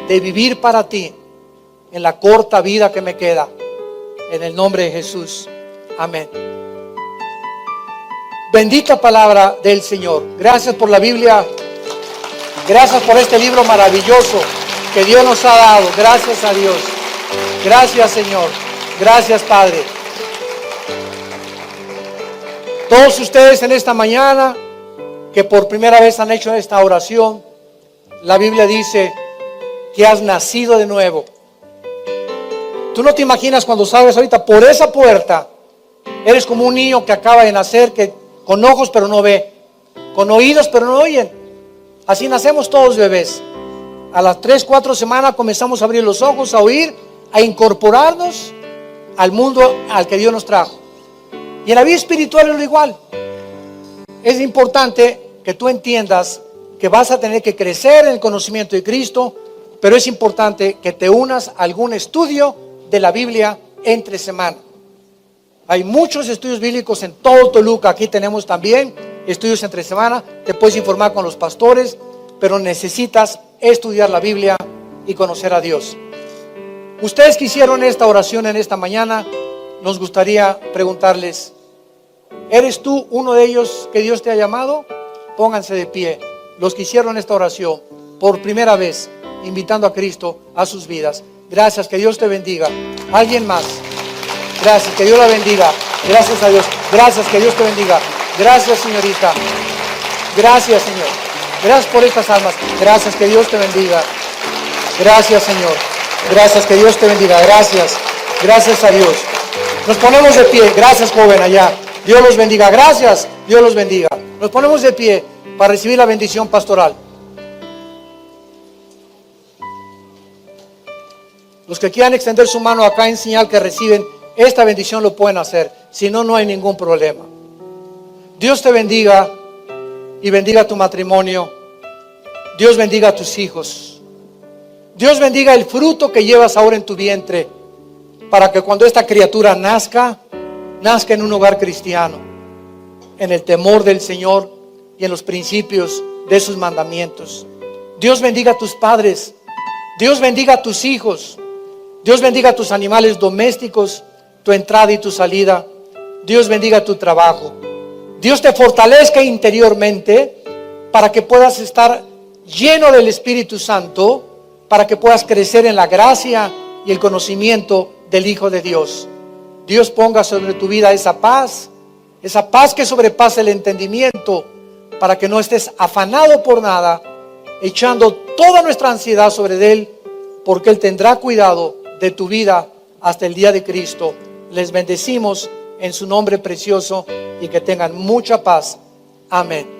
de vivir para ti en la corta vida que me queda. En el nombre de Jesús. Amén. Bendita palabra del Señor. Gracias por la Biblia. Gracias por este libro maravilloso que Dios nos ha dado. Gracias a Dios. Gracias, Señor. Gracias, Padre. Todos ustedes en esta mañana que por primera vez han hecho esta oración, la Biblia dice que has nacido de nuevo. Tú no te imaginas cuando salgas ahorita por esa puerta, eres como un niño que acaba de nacer, que con ojos pero no ve, con oídos pero no oyen. Así nacemos todos bebés. A las 3-4 semanas comenzamos a abrir los ojos, a oír, a incorporarnos al mundo al que Dios nos trajo. Y en la vida espiritual es lo igual. Es importante que tú entiendas que vas a tener que crecer en el conocimiento de Cristo, pero es importante que te unas a algún estudio de la Biblia entre semana. Hay muchos estudios bíblicos en todo Toluca. Aquí tenemos también estudios entre semana. Te puedes informar con los pastores, pero necesitas estudiar la Biblia y conocer a Dios. Ustedes que hicieron esta oración en esta mañana, nos gustaría preguntarles: ¿eres tú uno de ellos que Dios te ha llamado? Pónganse de pie los que hicieron esta oración por primera vez, invitando a Cristo a sus vidas. Gracias, que Dios te bendiga. ¿Alguien más? Gracias, que Dios la bendiga. Gracias a Dios. Gracias, que Dios te bendiga. Gracias, señorita. Gracias, Señor. Gracias por estas almas. Gracias, que Dios te bendiga. Gracias, Señor. Gracias, que Dios te bendiga. Gracias. Gracias a Dios. Nos ponemos de pie. Gracias, joven, allá. Dios los bendiga. Gracias. Dios los bendiga. Nos ponemos de pie para recibir la bendición pastoral. Los que quieran extender su mano acá en señal que reciben esta bendición lo pueden hacer. Si no, no hay ningún problema. Dios te bendiga y bendiga tu matrimonio. Dios bendiga a tus hijos. Dios bendiga el fruto que llevas ahora en tu vientre, para que cuando esta criatura nazca en un hogar cristiano, en el temor del Señor y en los principios de sus mandamientos. Dios bendiga a tus padres. Dios bendiga a tus hijos. Dios bendiga a tus animales domésticos, tu entrada y tu salida. Dios bendiga tu trabajo. Dios te fortalezca interiormente para que puedas estar lleno del Espíritu Santo, para que puedas crecer en la gracia y el conocimiento del Hijo de Dios. Dios ponga sobre tu vida esa paz que sobrepasa el entendimiento, para que no estés afanado por nada, echando toda nuestra ansiedad sobre Él, porque Él tendrá cuidado de tu vida hasta el día de Cristo. Les bendecimos en su nombre precioso y que tengan mucha paz. Amén.